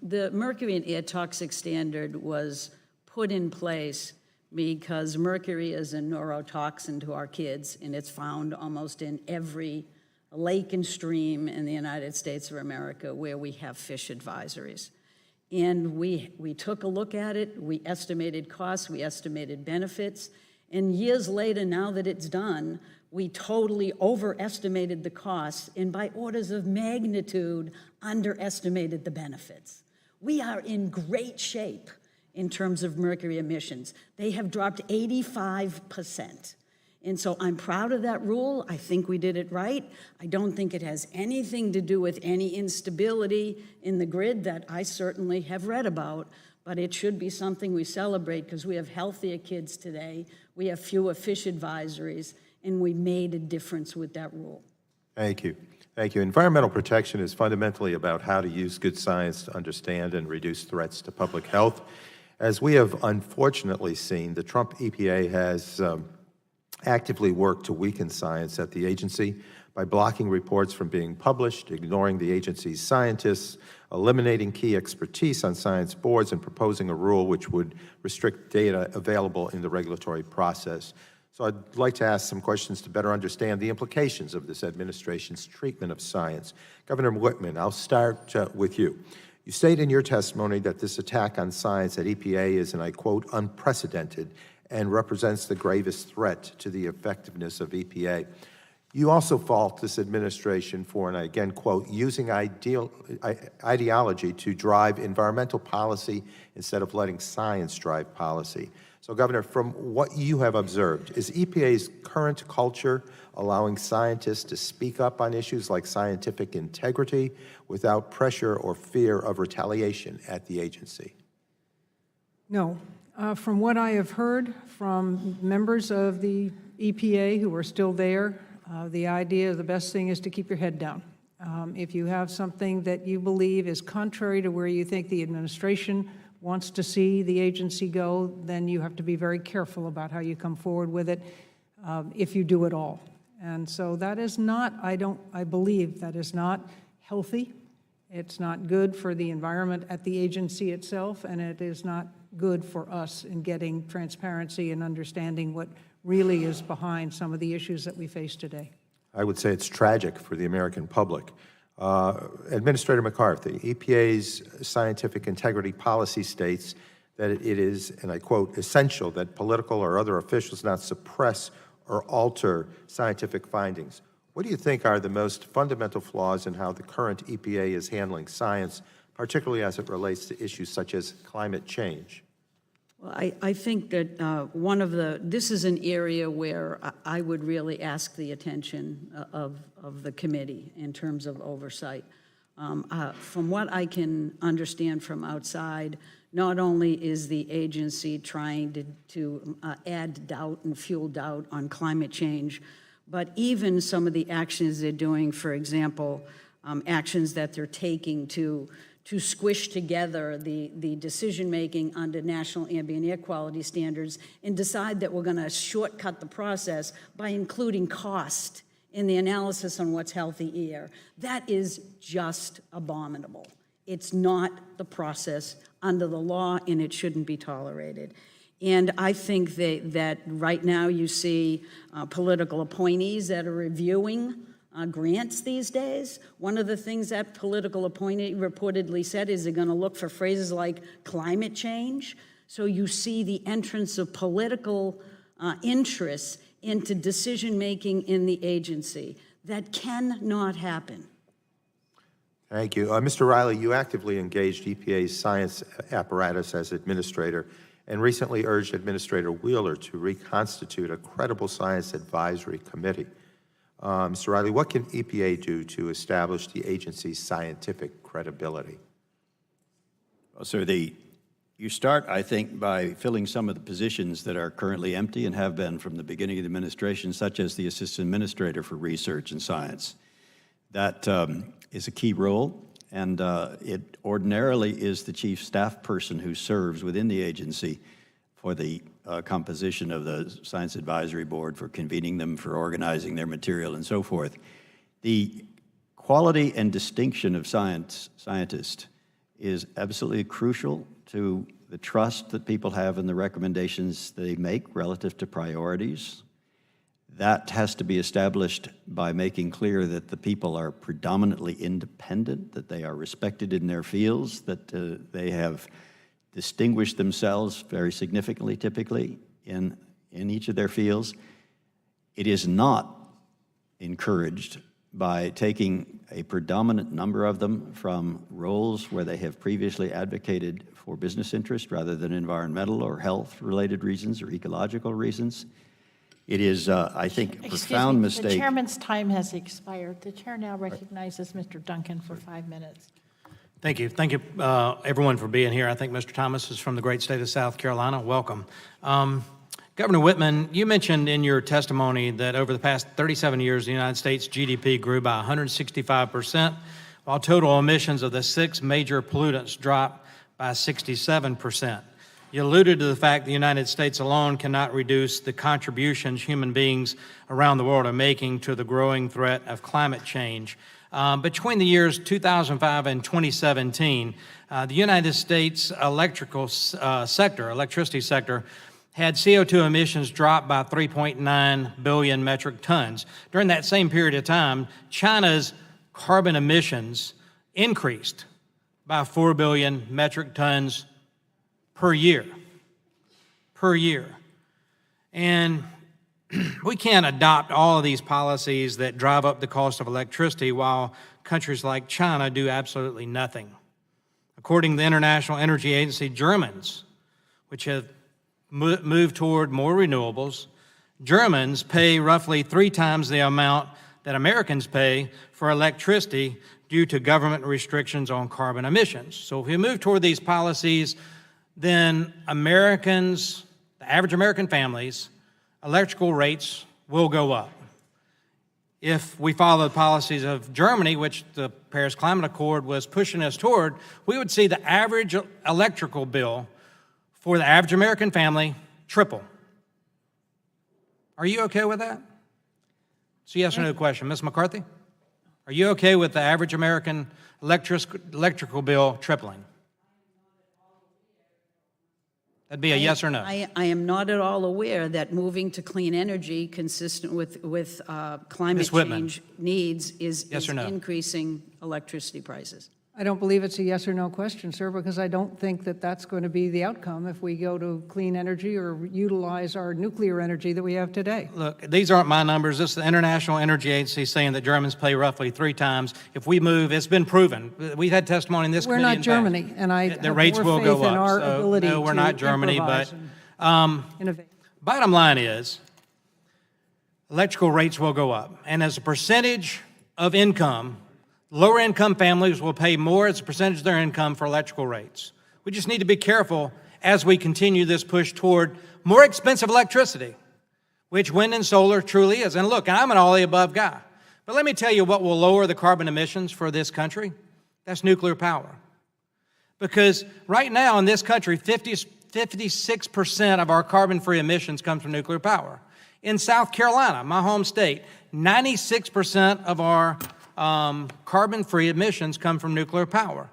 the mercury and air toxic standard was put in place because mercury is a neurotoxin to our kids, and it's found almost in every lake and stream in the United States of America where we have fish advisories. And we took a look at it, we estimated costs, we estimated benefits, and years later, now that it's done, we totally overestimated the costs and by orders of magnitude underestimated the benefits. We are in great shape in terms of mercury emissions. They have dropped 85%. And so I'm proud of that rule. I think we did it right. I don't think it has anything to do with any instability in the grid that I certainly have read about, but it should be something we celebrate because we have healthier kids today, we have fewer fish advisories, and we made a difference with that rule. Thank you. Thank you. Environmental protection is fundamentally about how to use good science to understand and reduce threats to public health. As we have unfortunately seen, the Trump EPA has actively worked to weaken science at the agency by blocking reports from being published, ignoring the agency's scientists, eliminating key expertise on science boards, and proposing a rule which would restrict data available in the regulatory process. So I'd like to ask some questions to better understand the implications of this administration's treatment of science. Governor Whitman, I'll start with you. You state in your testimony that this attack on science at EPA is, and I quote, unprecedented and represents the gravest threat to the effectiveness of EPA. You also fault this administration for, and I again quote, using ideology to drive environmental policy instead of letting science drive policy. So, Governor, from what you have observed, is EPA's current culture allowing scientists to speak up on issues like scientific integrity without pressure or fear of retaliation at the agency? No. From what I have heard from members of the EPA who are still there, the idea, the best thing is to keep your head down. If you have something that you believe is contrary to where you think the administration wants to see the agency go, then you have to be very careful about how you come forward with it, if you do at all. And so that is not, I believe that is not healthy. It's not good for the environment at the agency itself, and it is not good for us in getting transparency and understanding what really is behind some of the issues that we face today. I would say it's tragic for the American public. Administrator McCarthy, EPA's scientific integrity policy states that it is, and I quote, essential that political or other officials not suppress or alter scientific findings. What do you think are the most fundamental flaws in how the current EPA is handling science, particularly as it relates to issues such as climate change? Well, I think that this is an area where I would really ask the attention of the committee in terms of oversight. From what I can understand from outside, not only is the agency trying to add doubt and fuel doubt on climate change, but even some of the actions they're doing, for example, actions that they're taking to squish together the decision-making under national ambient air quality standards and decide that we're going to shortcut the process by including cost in the analysis on what's healthy air. That is just abominable. It's not the process under the law, and it shouldn't be tolerated. And I think that right now you see political appointees that are reviewing grants these days. One of the things that political appointee reportedly said is they're going to look for phrases like climate change. So you see the entrance of political interests into decision-making in the agency. That cannot happen. Thank you. Mr. Riley, you actively engaged EPA's science apparatus as administrator and recently urged Administrator Wheeler to reconstitute a credible science advisory committee. Mr. Riley, what can EPA do to establish the agency's scientific credibility? Well, sir, you start, I think, by filling some of the positions that are currently empty and have been from the beginning of the administration, such as the Assistant Administrator for Research and Science. That is a key role, and it ordinarily is the chief staff person who serves within the agency for the composition of the Science Advisory Board, for convening them, for organizing their material, and so forth. The quality and distinction of scientists is absolutely crucial to the trust that people have in the recommendations they make relative to priorities. That has to be established by making clear that the people are predominantly independent, that they are respected in their fields, that they have distinguished themselves very significantly, typically, in each of their fields. It is not encouraged by taking a predominant number of them from roles where they have previously advocated for business interest rather than environmental or health-related reasons or ecological reasons. It is, I think, a profound mistake. The chairman's time has expired. The chair now recognizes Mr. Duncan for 5 minutes. Thank you. Thank you, everyone, for being here. I think Mr. Thomas is from the great state of South Carolina. Welcome. Governor Whitman, you mentioned in your testimony that over the past 37 years, the United States GDP grew by 165%, while total emissions of the 6 major pollutants dropped by 67%. You alluded to the fact the United States alone cannot reduce the contributions human beings around the world are making to the growing threat of climate change. Between the years 2005 and 2017, the United States electricity sector, had CO2 emissions drop by 3.9 billion metric tons. During that same period of time, China's carbon emissions increased by 4 billion metric tons per year. And we can't adopt all of these policies that drive up the cost of electricity while countries like China do absolutely nothing. According to the International Energy Agency, Germans, which have moved toward more renewables, Germans pay roughly 3 times the amount that Americans pay for electricity due to government restrictions on carbon emissions. So if we move toward these policies, then Americans, the average American families, electrical rates will go up. If we follow the policies of Germany, which the Paris Climate Accord was pushing us toward, we would see the average electrical bill for the average American family triple. Are you okay with that? It's a yes or no question. Ms. McCarthy, are you okay with the average American electrical bill tripling? That'd be a yes or no. I am not at all aware that moving to clean energy consistent with climate change needs is Yes or no? increasing electricity prices. I don't believe it's a yes or no question, sir, because I don't think that that's going to be the outcome if we go to clean energy or utilize our nuclear energy that we have today. Look, these aren't my numbers. This is the International Energy Agency saying that Germans pay roughly 3 times. If we move, it's been proven. We've had testimony in this committee. We're not Germany, and I the have rates more will go faith in up. our So, ability no, we're to not Germany, but improvise and innovate. bottom line is electrical rates will go up. And as a percentage of income, lower income families will pay more as a percentage of their income for electrical rates. We just need to be careful as we continue this push toward more expensive electricity, which wind and solar truly is. And look, I'm an all-the-above guy. But let me tell you what will lower the carbon emissions for this country. That's nuclear power. Because right now in this country, 56% of our carbon-free emissions come from nuclear power. In South Carolina, my home state, 96% of our carbon-free emissions come from nuclear power.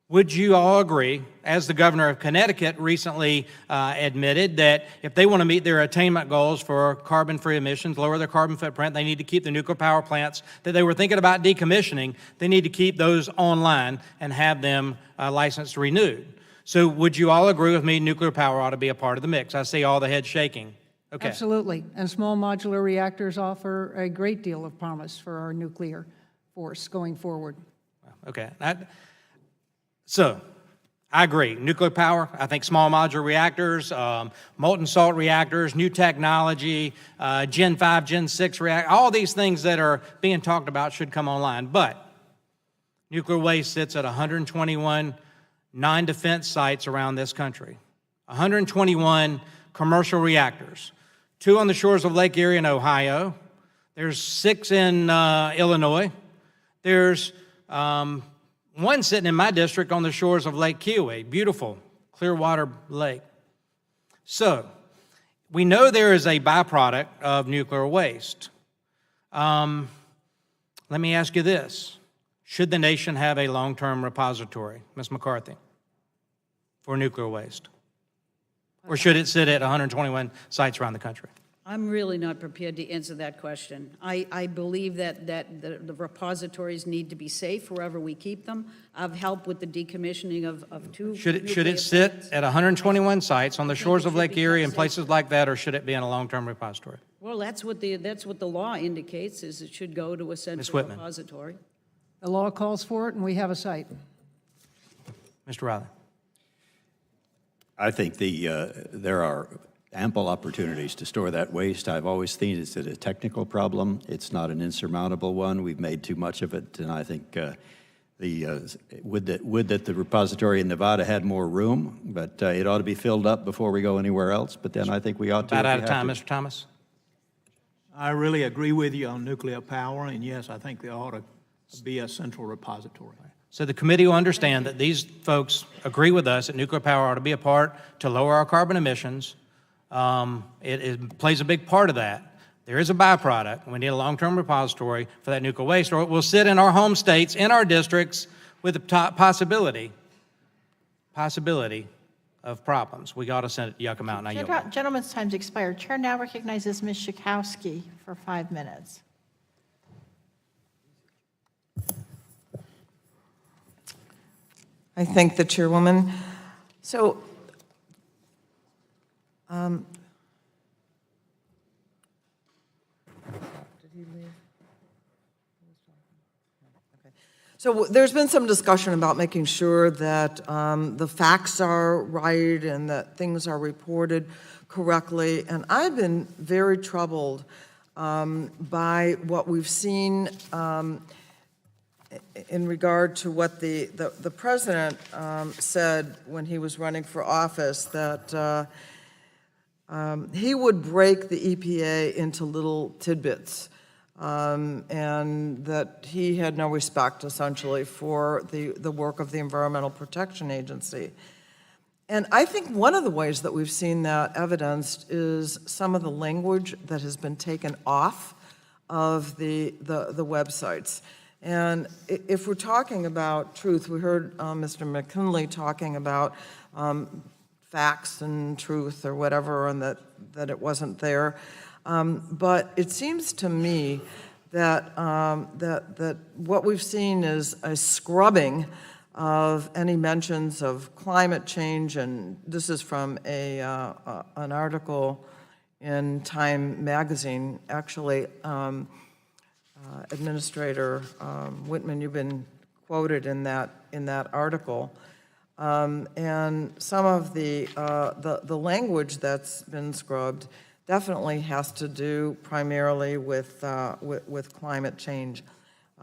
Would you all agree, as the governor of Connecticut recently admitted, that if they want to meet their attainment goals for carbon-free emissions, lower their carbon footprint, they need to keep the nuclear power plants that they were thinking about decommissioning, they need to keep those online and have them licensed renewed. So would you all agree with me nuclear power ought to be a part of the mix? I see all the heads shaking. Okay. Absolutely. And small modular reactors offer a great deal of promise for our nuclear force going forward. Okay. So I agree. Nuclear power, I think small modular reactors, molten salt reactors, new technology, Gen 5, Gen 6 reactors, all these things that are being talked about should come online. But nuclear waste sits at 121 non-defense sites around this country. 121 commercial reactors, 2 on the shores of Lake Erie in Ohio. There's 6 in Illinois. There's one sitting in my district on the shores of Lake Kiowee, beautiful, clear water lake. So we know there is a byproduct of nuclear waste. Let me ask you this. Should the nation have a long-term repository, Ms. McCarthy, for nuclear waste? Or should it sit at 121 sites around the country? I'm really not prepared to answer that question. I believe that the repositories need to be safe wherever we keep them. I've helped with the decommissioning of two. Should nuclear it sit plants. at 121 sites on the shores it of should Lake be Erie kept and safe. places like that, or should it be in a long-term repository? Well, that's what the law indicates, is it should go to a central Whitman. repository. The law calls for it, and we have a site. Mr. Riley? I think there are ample opportunities to store that waste. I've always seen it's a technical problem. It's not an insurmountable one. We've made too much of it, and I think would that the repository in Nevada had more room, but it ought to be filled up before we go anywhere else. But then I think we ought to. About if out we of have time, to. Mr. Thomas? I really agree with you on nuclear power, and yes, I think there ought to be a central repository. So the committee will understand that these folks agree with us that nuclear power ought to be a part to lower our carbon emissions. It plays a big part of that. There is a byproduct. We need a long-term repository for that nuclear waste, or it will sit in our home states, in our districts, with the possibility of problems. We got to send it to Yucca Mountain. I yield back. Gentleman's time's expired. Chair now recognizes Ms. Schakowsky for 5 minutes. I thank the chairwoman. So, So there's been some discussion about making sure that the facts are right and that things are reported correctly. And I've been very troubled by what we've seen in regard to what the president said when he was running for office, that he would break the EPA into little tidbits. And that he had no respect, essentially, for the work of the Environmental Protection Agency. And I think one of the ways that we've seen that evidenced is some of the language that has been taken off of the websites. And if we're talking about truth, we heard Mr. McKinley talking about facts and truth or whatever, and that it wasn't there. But it seems to me that that what we've seen is a scrubbing of any mentions of climate change, and this is from an article in Time magazine. Actually, Administrator Whitman, you've been quoted in that article. And some of the language that's been scrubbed definitely has to do primarily with climate change.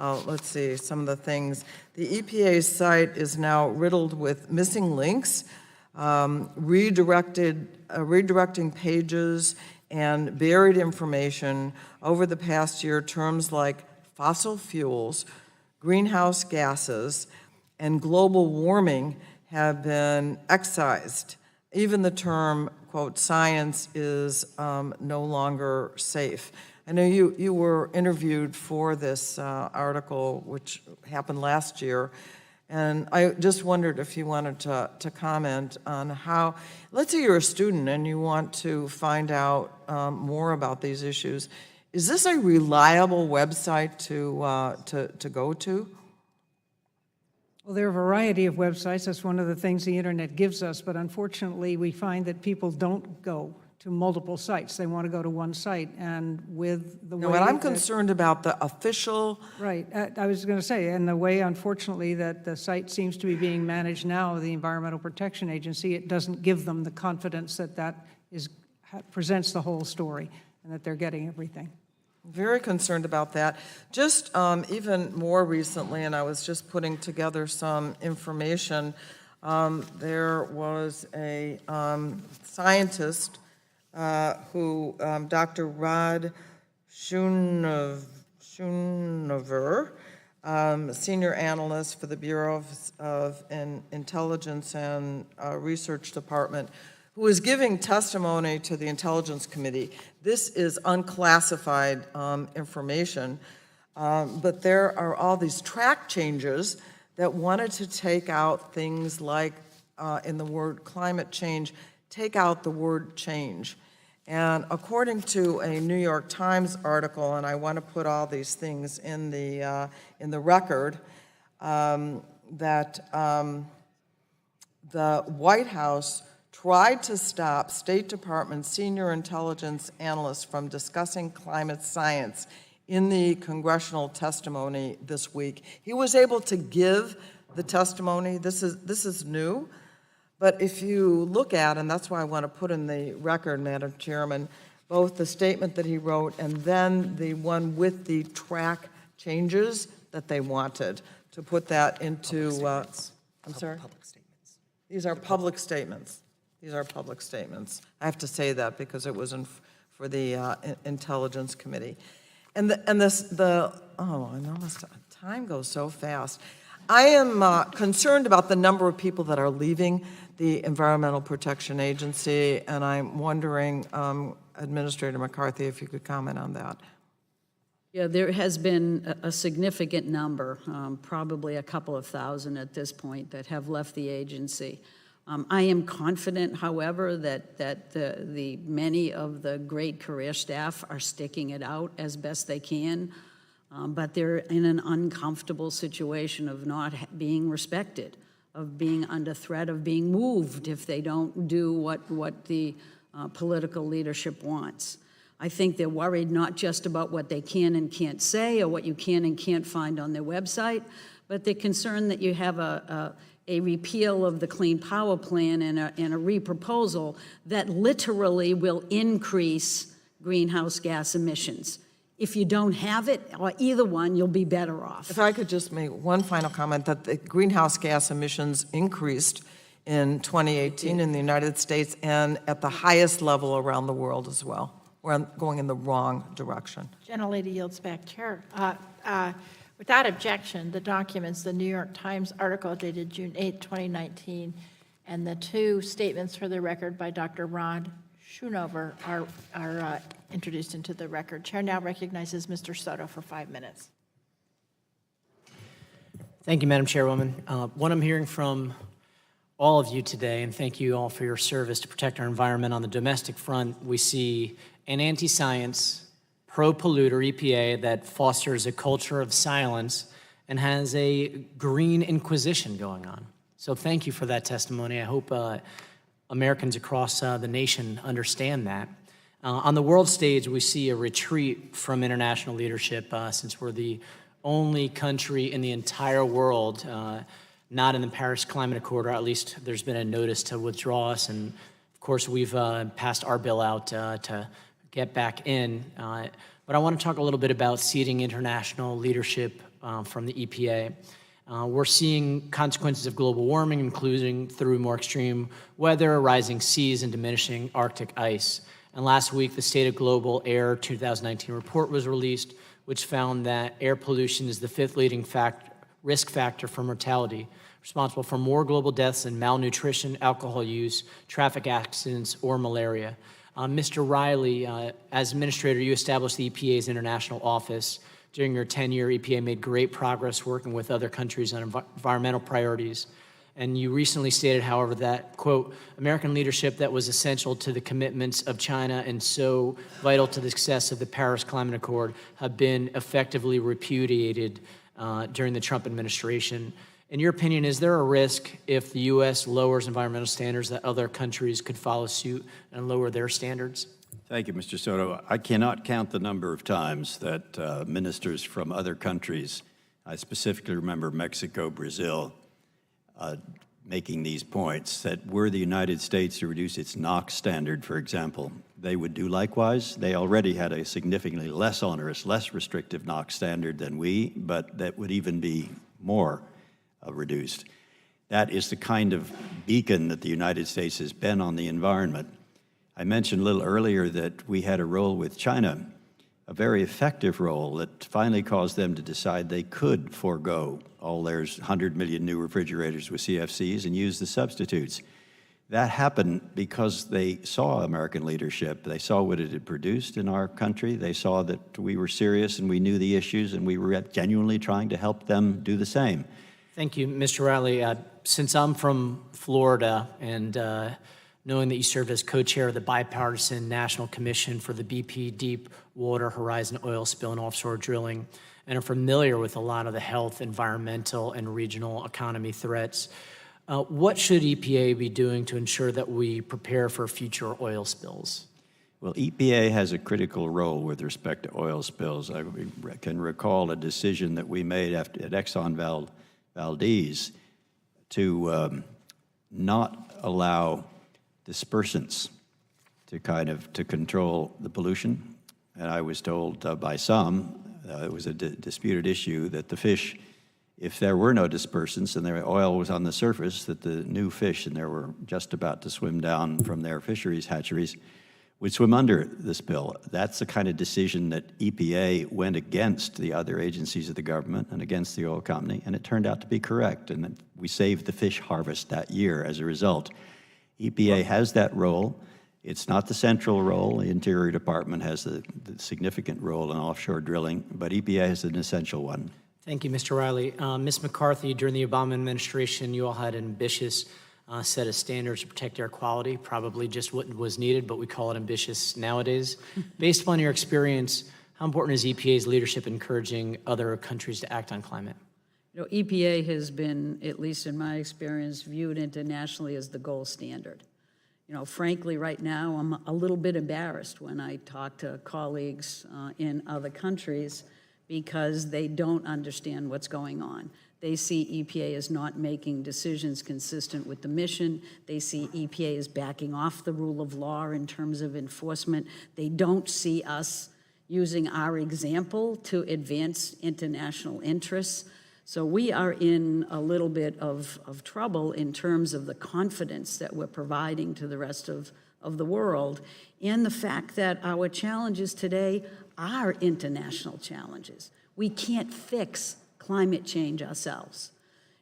Let's see, some of the things. The EPA's site is now riddled with missing links, redirecting pages, and buried information. Over the past year, terms like fossil fuels, greenhouse gases, and global warming have been excised. Even the term, quote, science is no longer safe. I know you were interviewed for this article, which happened last year, and I just wondered if you wanted to comment on how, let's say you're a student and you want to find out more about these issues. Is this a reliable website to go to? Well, there are a variety of websites. That's one of the things the internet gives us, but unfortunately, we find that people don't go to multiple sites. They want to go to one site, and with the way... No, and I'm concerned about the official... Right. I was going to say, and the way, unfortunately, that the site seems to be being managed now, the Environmental Protection Agency, it doesn't give them the confidence that presents the whole story and that they're getting everything. Very concerned about that. Just even more recently, and I was just putting together some information, there was a scientist who, Dr. Rod Schoonover, senior analyst for the Bureau of Intelligence and Research Department, who was giving testimony to the Intelligence Committee. This is unclassified information, but there are all these track changes that wanted to take out things like, in the word climate change, take out the word change. And according to a New York Times article, and I want to put all these things in the record, that the White House tried to stop State Department senior intelligence analysts from discussing climate science in the congressional testimony this week. He was able to give the testimony. This is new. But if you look at, and that's why I want to put in the record, Madam Chairman, both the statement that he wrote and then the one with the track changes that they wanted, to put that into, I'm sorry? Public statements. These are public statements. These are public statements. I have to say that because it was for the Intelligence Committee. And time goes so fast. I am concerned about the number of people that are leaving the Environmental Protection Agency, and I'm wondering, Administrator McCarthy, if you could comment on that. Yeah, there has been a significant number, probably a couple of thousand at this point, that have left the agency. I am confident, however, that the many of the great career staff are sticking it out as best they can, but they're in an uncomfortable situation of not being respected, of being under threat of being moved if they don't do what the political leadership wants. I think they're worried not just about what they can and can't say or what you can and can't find on their website, but they're concerned that you have a repeal of the Clean Power Plan and a re-proposal that literally will increase greenhouse gas emissions. If you don't have it, or either one, you'll be better off. If I could just make one final comment, that the greenhouse gas emissions increased in 2018 in the United States and at the highest level around the world as well. We're going in the wrong direction. Gentlelady yields back. Chair. Without objection, the documents, the New York Times article dated June 8, 2019, and the two statements for the record by Dr. Rod Schoonover are introduced into the record. Chair now recognizes Mr. Soto for 5 minutes. Thank you, Madam Chairwoman. What I'm hearing from all of you today, and thank you all for your service to protect our environment on the domestic front, we see an anti-science, pro-polluter EPA that fosters a culture of silence and has a green inquisition going on. So thank you for that testimony. I hope Americans across the nation understand that. On the world stage, we see a retreat from international leadership since we're the only country in the entire world not in the Paris Climate Accord, or at least there's been a notice to withdraw us. And of course, we've passed our bill out to get back in. But I want to talk a little bit about ceding international leadership from the EPA. We're seeing consequences of global warming, including through more extreme weather, rising seas, and diminishing Arctic ice. And last week, the State of Global Air 2019 report was released, which found that air pollution is the fifth leading risk factor for mortality, responsible for more global deaths than malnutrition, alcohol use, traffic accidents, or malaria. Mr. Riley, as administrator, you established the EPA's international office. During your tenure, EPA made great progress working with other countries on environmental priorities. And you recently stated, however, that, quote, American leadership that was essential to the commitments of China and so vital to the success of the Paris Climate Accord have been effectively repudiated during the Trump administration. In your opinion, is there a risk if the U.S. lowers environmental standards that other countries could follow suit and lower their standards? Thank you, Mr. Soto. I cannot count the number of times that ministers from other countries, I specifically remember Mexico, Brazil, making these points, that were the United States to reduce its NOx standard, for example, they would do likewise. They already had a significantly less onerous, less restrictive NOx standard than we, but that would even be more reduced. That is the kind of beacon that the United States has been on the environment. I mentioned a little earlier that we had a role with China, a very effective role that finally caused them to decide they could forego all their 100 million new refrigerators with CFCs and use the substitutes. That happened because they saw American leadership. They saw what it had produced in our country. They saw that we were serious and we knew the issues and we were genuinely trying to help them do the same. Thank you, Mr. Riley. Since I'm from Florida and knowing that you served as co-chair of the bipartisan National Commission for the BP Deepwater Horizon oil spill and offshore drilling, and are familiar with a lot of the health, environmental, and regional economy threats. What should EPA be doing to ensure that we prepare for future oil spills? Well, EPA has a critical role with respect to oil spills. I can recall a decision that we made at Exxon Valdez to not allow dispersants to control the pollution. And I was told by some, it was a disputed issue, that the fish, if there were no dispersants and their oil was on the surface, that the new fish, and they were just about to swim down from their fisheries hatcheries, would swim under the spill. That's the kind of decision that EPA went against the other agencies of the government and against the oil company, and it turned out to be correct, and we saved the fish harvest that year as a result. EPA has that role. It's not the central role. The Interior Department has the significant role in offshore drilling, but EPA has an essential one. Thank you, Mr. Riley. Ms. McCarthy, during the Obama administration, you all had an ambitious set of standards to protect air quality, probably just what was needed, but we call it ambitious nowadays. Based upon your experience, how important is EPA's leadership in encouraging other countries to act on climate? You know, EPA has been, at least in my experience, viewed internationally as the gold standard. You know, frankly, right now, I'm a little bit embarrassed when I talk to colleagues in other countries because they don't understand what's going on. They see EPA as not making decisions consistent with the mission. They see EPA as backing off the rule of law in terms of enforcement. They don't see us using our example to advance international interests. So we are in a little bit of trouble in terms of the confidence that we're providing to the rest of the world, and the fact that our challenges today are international challenges. We can't fix climate change ourselves,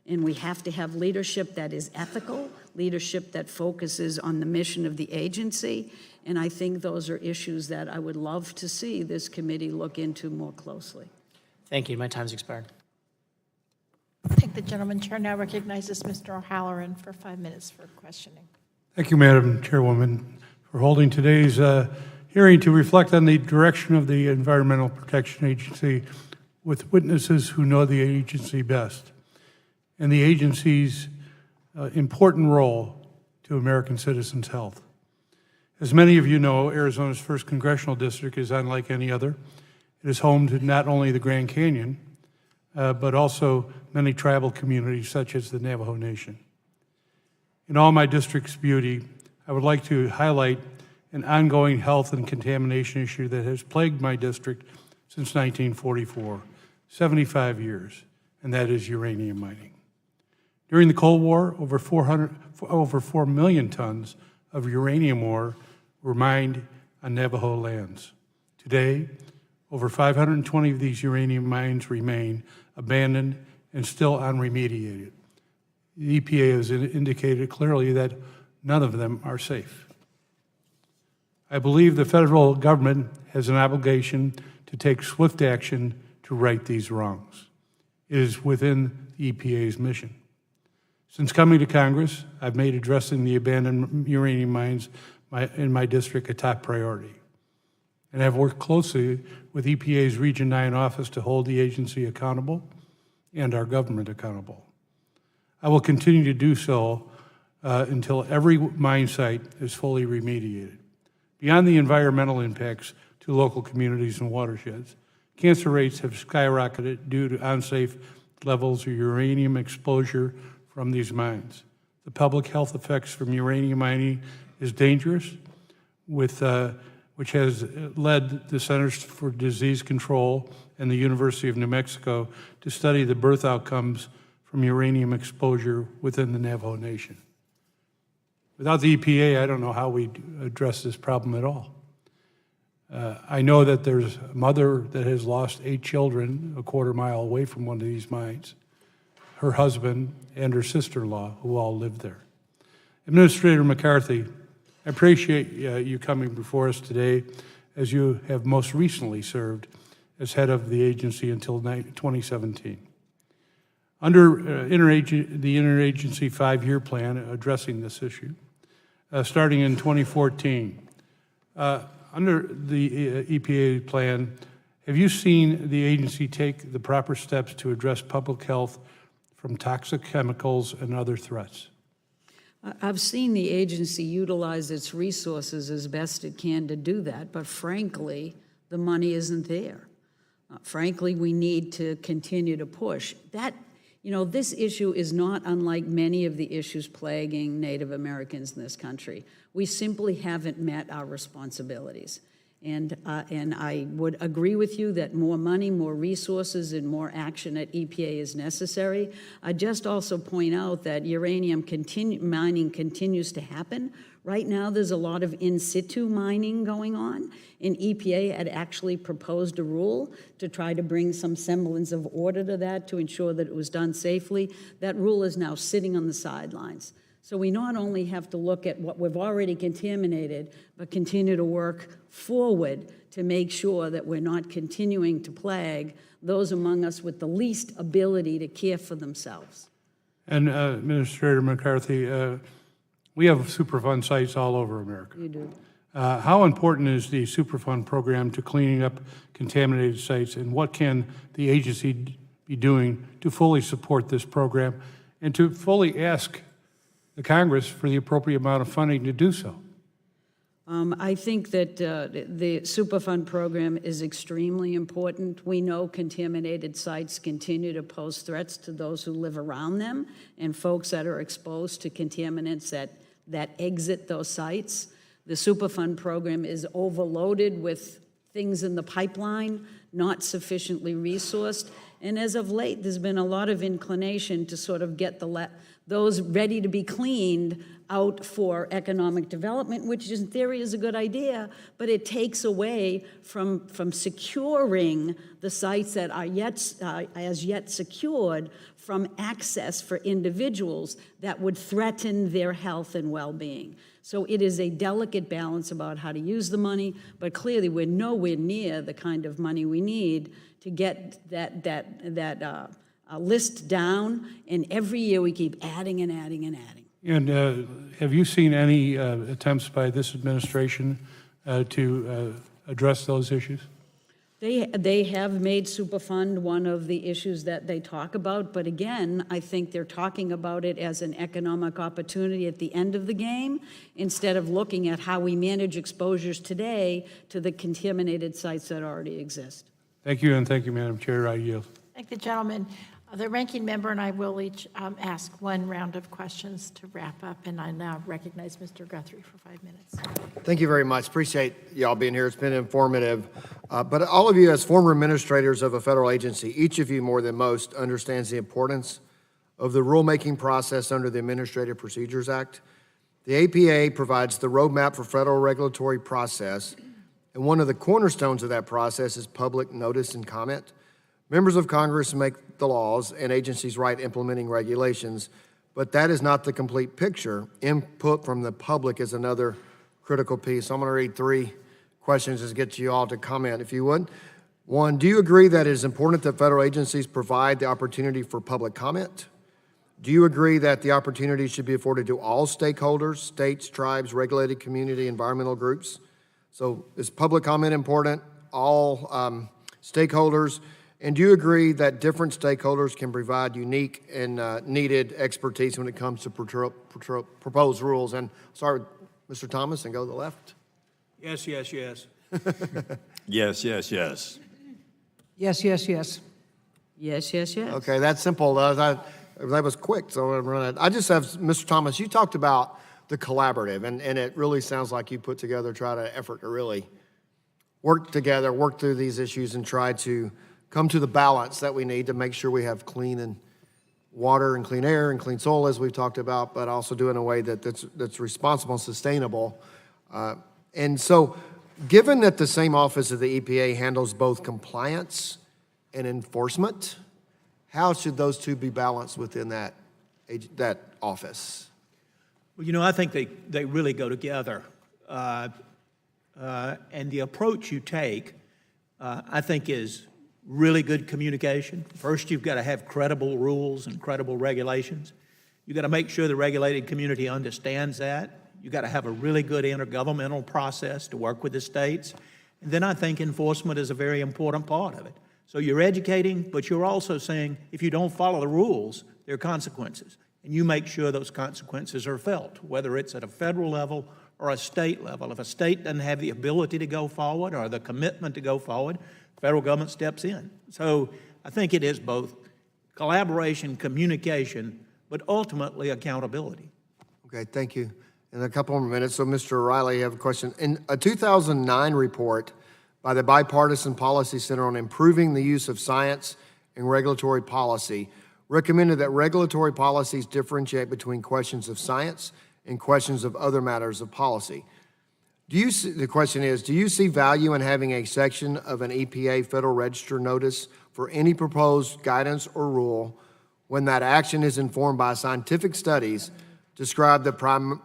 and we have to have leadership that is ethical, leadership that focuses on the mission of the agency, and I think those are issues that I would love to see this committee look into more closely. Thank you. My time's expired. I think the gentleman chair now recognizes Mr. O'Halloran for 5 minutes for questioning. Thank you, Madam Chairwoman, for holding today's hearing to reflect on the direction of the Environmental Protection Agency with witnesses who know the agency best and the agency's important role to American citizens' health. As many of you know, Arizona's 1st Congressional District is unlike any other. It is home to not only the Grand Canyon, but also many tribal communities such as the Navajo Nation. In all my district's beauty, I would like to highlight an ongoing health and contamination issue that has plagued my district since 1944, 75 years, and that is uranium mining. During the Cold War, over 4 million tons of uranium ore were mined on Navajo lands. Today, over 520 of these uranium mines remain abandoned and still unremediated. The EPA has indicated clearly that none of them are safe. I believe the federal government has an obligation to take swift action to right these wrongs. It is within the EPA's mission. Since coming to Congress, I've made addressing the abandoned uranium mines in my district a top priority. And I've worked closely with EPA's Region 9 office to hold the agency accountable and our government accountable. I will continue to do so until every mine site is fully remediated. Beyond the environmental impacts to local communities and watersheds, cancer rates have skyrocketed due to unsafe levels of uranium exposure from these mines. The public health effects from uranium mining is dangerous, which has led the Centers for Disease Control and the University of New Mexico to study the birth outcomes from uranium exposure within the Navajo Nation. Without the EPA, I don't know how we address this problem at all. I know that there's a mother that has lost 8 children a quarter mile away from one of these mines, her husband and her sister-in-law, who all live there. Administrator McCarthy, I appreciate you coming before us today, as you have most recently served as head of the agency until 2017. Under the interagency 5-year plan addressing this issue, starting in 2014. Under the EPA plan, have you seen the agency take the proper steps to address public health from toxic chemicals and other threats? I've seen the agency utilize its resources as best it can to do that, but frankly, the money isn't there. Frankly, we need to continue to push. This issue is not unlike many of the issues plaguing Native Americans in this country. We simply haven't met our responsibilities. And I would agree with you that more money, more resources, and more action at EPA is necessary. I just also point out that uranium mining continues to happen. Right now, there's a lot of in situ mining going on, and EPA had actually proposed a rule to try to bring some semblance of order to that to ensure that it was done safely. That rule is now sitting on the sidelines. So we not only have to look at what we've already contaminated, but continue to work forward to make sure that we're not continuing to plague those among us with the least ability to care for themselves. And Administrator McCarthy, we have Superfund sites all over America. You do. How important is the Superfund program to cleaning up contaminated sites, and what can the agency be doing to fully support this program and to fully ask the Congress for the appropriate amount of funding to do so? I think that the Superfund program is extremely important. We know contaminated sites continue to pose threats to those who live around them and folks that are exposed to contaminants that exit those sites. The Superfund program is overloaded with things in the pipeline, not sufficiently resourced. And as of late, there's been a lot of inclination to sort of get those ready to be cleaned out for economic development, which in theory is a good idea, but it takes away from securing the sites that are as yet secured from access for individuals that would threaten their health and well-being. So it is a delicate balance about how to use the money, but clearly we're nowhere near the kind of money we need to get that list down, and every year we keep adding and adding and adding. And have you seen any attempts by this administration to address those issues? They have made Superfund one of the issues that they talk about, but again, I think they're talking about it as an economic opportunity at the end of the game, instead of looking at how we manage exposures today to the contaminated sites that already exist. Thank you, and thank you, Madam Chair. I yield. Thank the gentleman. The ranking member and I will each ask one round of questions to wrap up, and I now recognize Mr. Guthrie for 5 minutes. Thank you very much. Appreciate y'all being here. It's been informative. But all of you as former administrators of a federal agency, each of you more than most understands the importance of the rulemaking process under the Administrative Procedures Act. The APA provides the roadmap for federal regulatory process, and one of the cornerstones of that process is public notice and comment. Members of Congress make the laws and agencies write implementing regulations, but that is not the complete picture. Input from the public is another critical piece. So I'm going to read 3 questions to get you all to comment, if you would. 1, do you agree that it is important that federal agencies provide the opportunity for public comment? Do you agree that the opportunity should be afforded to all stakeholders, states, tribes, regulated community, environmental groups? So is public comment important, all stakeholders? And do you agree that different stakeholders can provide unique and needed expertise when it comes to proposed rules? And start with Mr. Thomas and go to the left. Yes, yes, yes. Yes, yes, yes. Yes, yes, yes. Yes, yes, yes. Okay, that's simple. That was quick, so I'm running. I just have, Mr. Thomas, you talked about the collaborative, and it really sounds like you put together, tried an effort to really work together, work through these issues, and try to come to the balance that we need to make sure we have clean and water and clean air and clean soil, as we've talked about, but also do it in a way that's responsible and sustainable. And so, given that the same office of the EPA handles both compliance and enforcement, how should those two be balanced within that office? Well, I think they really go together. And the approach you take, I think, is really good communication. First, you've got to have credible rules and credible regulations. You've got to make sure the regulated community understands that. You got to have a really good intergovernmental process to work with the states. And then I think enforcement is a very important part of it. So you're educating, but you're also saying if you don't follow the rules, there are consequences. And you make sure those consequences are felt, whether it's at a federal level or a state level. If a state doesn't have the ability to go forward or the commitment to go forward, the federal government steps in. So I think it is both collaboration, communication, but ultimately accountability. Okay, thank you. In a couple more minutes, so Mr. O'Reilly, you have a question. In a 2009 report by the Bipartisan Policy Center on Improving the Use of Science and Regulatory Policy, recommended that regulatory policies differentiate between questions of science and questions of other matters of policy. The question is, do you see value in having a section of an EPA Federal Register notice for any proposed guidance or rule when that action is informed by scientific studies, describe the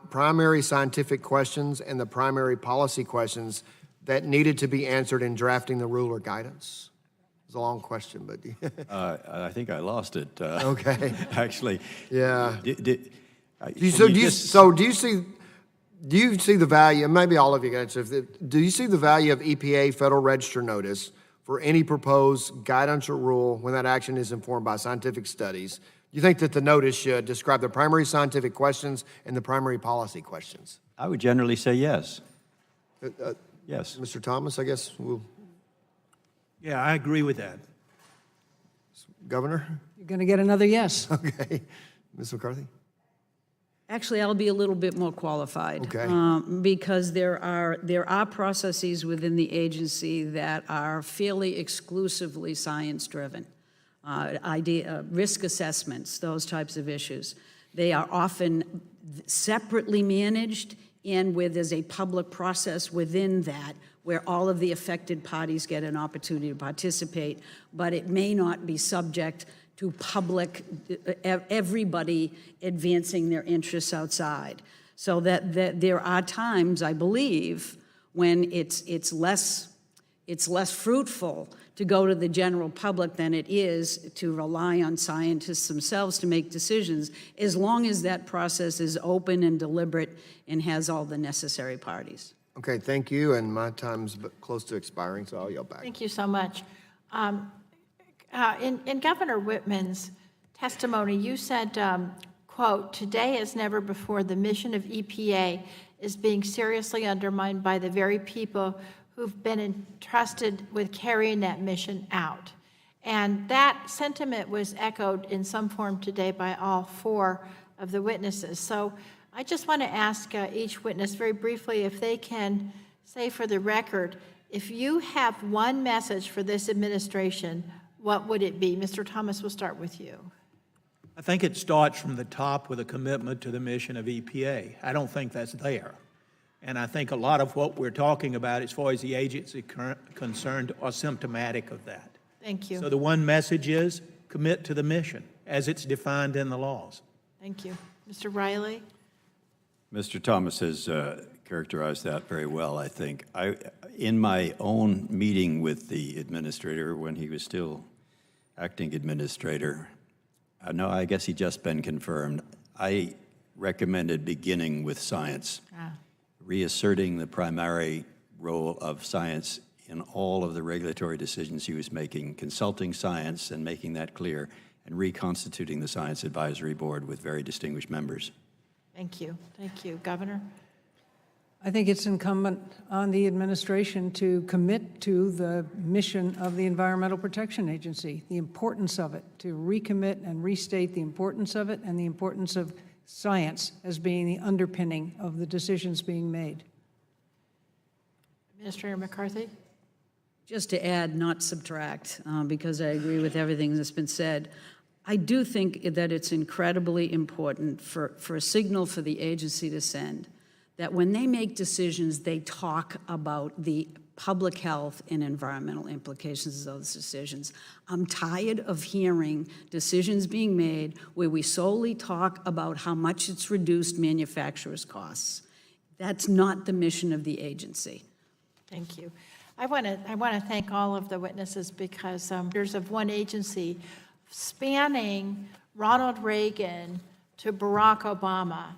primary scientific questions and the primary policy questions that needed to be answered in drafting the rule or guidance? It's a long question, but I think I lost it. Okay. Actually. Yeah. Do Do you see the value, and maybe all of you can answer, do you see the value of EPA Federal Register notice for any proposed guidance or rule when that action is informed by scientific studies? You think that the notice should describe the primary scientific questions and the primary policy questions? I would generally say yes. Yes. Mr. Thomas, I guess we'll... Yeah, I agree with that. Governor? You're going to get another yes. Okay. Ms. McCarthy? Actually, I'll be a little bit more qualified. Okay. Because there are processes within the agency that are fairly exclusively science-driven. Risk assessments, those types of issues. They are often separately managed and where there's a public process within that where all of the affected parties get an opportunity to participate, but it may not be subject to public, everybody advancing their interests outside. So that there are times, I believe, when it's less fruitful to go to the general public than it is to rely on scientists themselves to make decisions, as long as that process is open and deliberate and has all the necessary parties. Okay, thank you, and my time's close to expiring, so I'll yield back. Thank you so much. In Governor Whitman's testimony, you said, quote, "Today as never before, the mission of EPA is being seriously undermined by the very people who've been entrusted with carrying that mission out." And that sentiment was echoed in some form today by all four of the witnesses. So I just want to ask each witness very briefly if they can say for the record, if you have one message for this administration, what would it be? Mr. Thomas, we'll start with you. I think it starts from the top with a commitment to the mission of EPA. I don't think that's there. And I think a lot of what we're talking about as far as the agency concerned are symptomatic of that. Thank you. So the one message is commit to the mission as it's defined in the laws. Thank you. Mr. Riley? Mr. Thomas has characterized that very well, I think. In my own meeting with the administrator when he was still acting administrator, no, I guess he'd just been confirmed, I recommended beginning with science, reasserting the primary role of science in all of the regulatory decisions he was making, consulting science and making that clear, and reconstituting the Science Advisory Board with very distinguished members. Thank you. Thank you. Governor? I think it's incumbent on the administration to commit to the mission of the Environmental Protection Agency, the importance of it, to recommit and restate the importance of it and the importance of science as being the underpinning of the decisions being made. Administrator McCarthy? Just to add, not subtract, because I agree with everything that's been said. I do think that it's incredibly important for a signal for the agency to send that when they make decisions, they talk about the public health and environmental implications of those decisions. I'm tired of hearing decisions being made where we solely talk about how much it's reduced manufacturers' costs. That's not the mission of the agency. Thank you. I want to thank all of the witnesses because there's of one agency spanning Ronald Reagan to Barack Obama,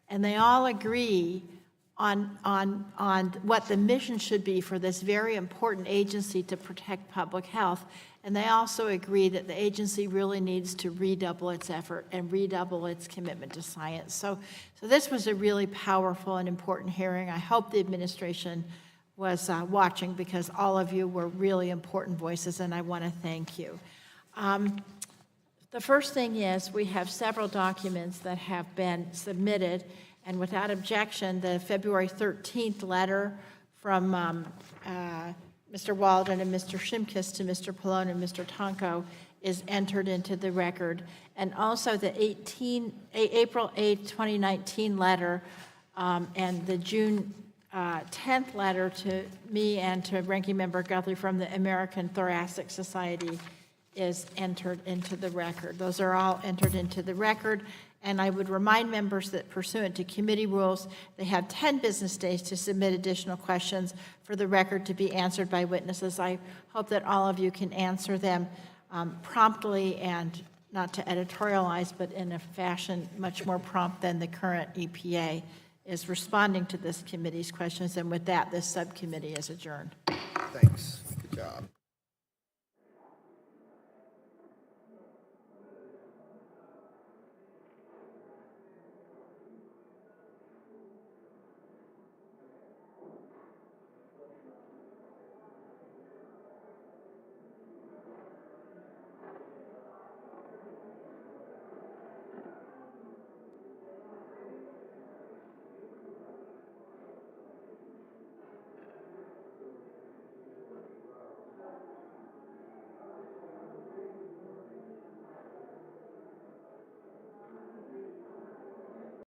and they all agree on what the mission should be for this very important agency to protect public health. And they also agree that the agency really needs to redouble its effort and redouble its commitment to science. So this was a really powerful and important hearing. I hope the administration was watching, because all of you were really important voices, and I want to thank you. The first thing is we have several documents that have been submitted, and without objection, the February 13th letter from Mr. Walden and Mr. Shimkus to Mr. Pallone and Mr. Tonko is entered into the record. And also the April 8, 2019 letter and the June 10th letter to me and to Ranking Member Guthrie from the American Thoracic Society is entered into the record. Those are all entered into the record. And I would remind members that pursuant to committee rules, they have 10 business days to submit additional questions for the record to be answered by witnesses. I hope that all of you can answer them promptly, and not to editorialize, but in a fashion much more prompt than the current EPA is responding to this committee's questions. And with that, this subcommittee is adjourned. Thanks. Good job.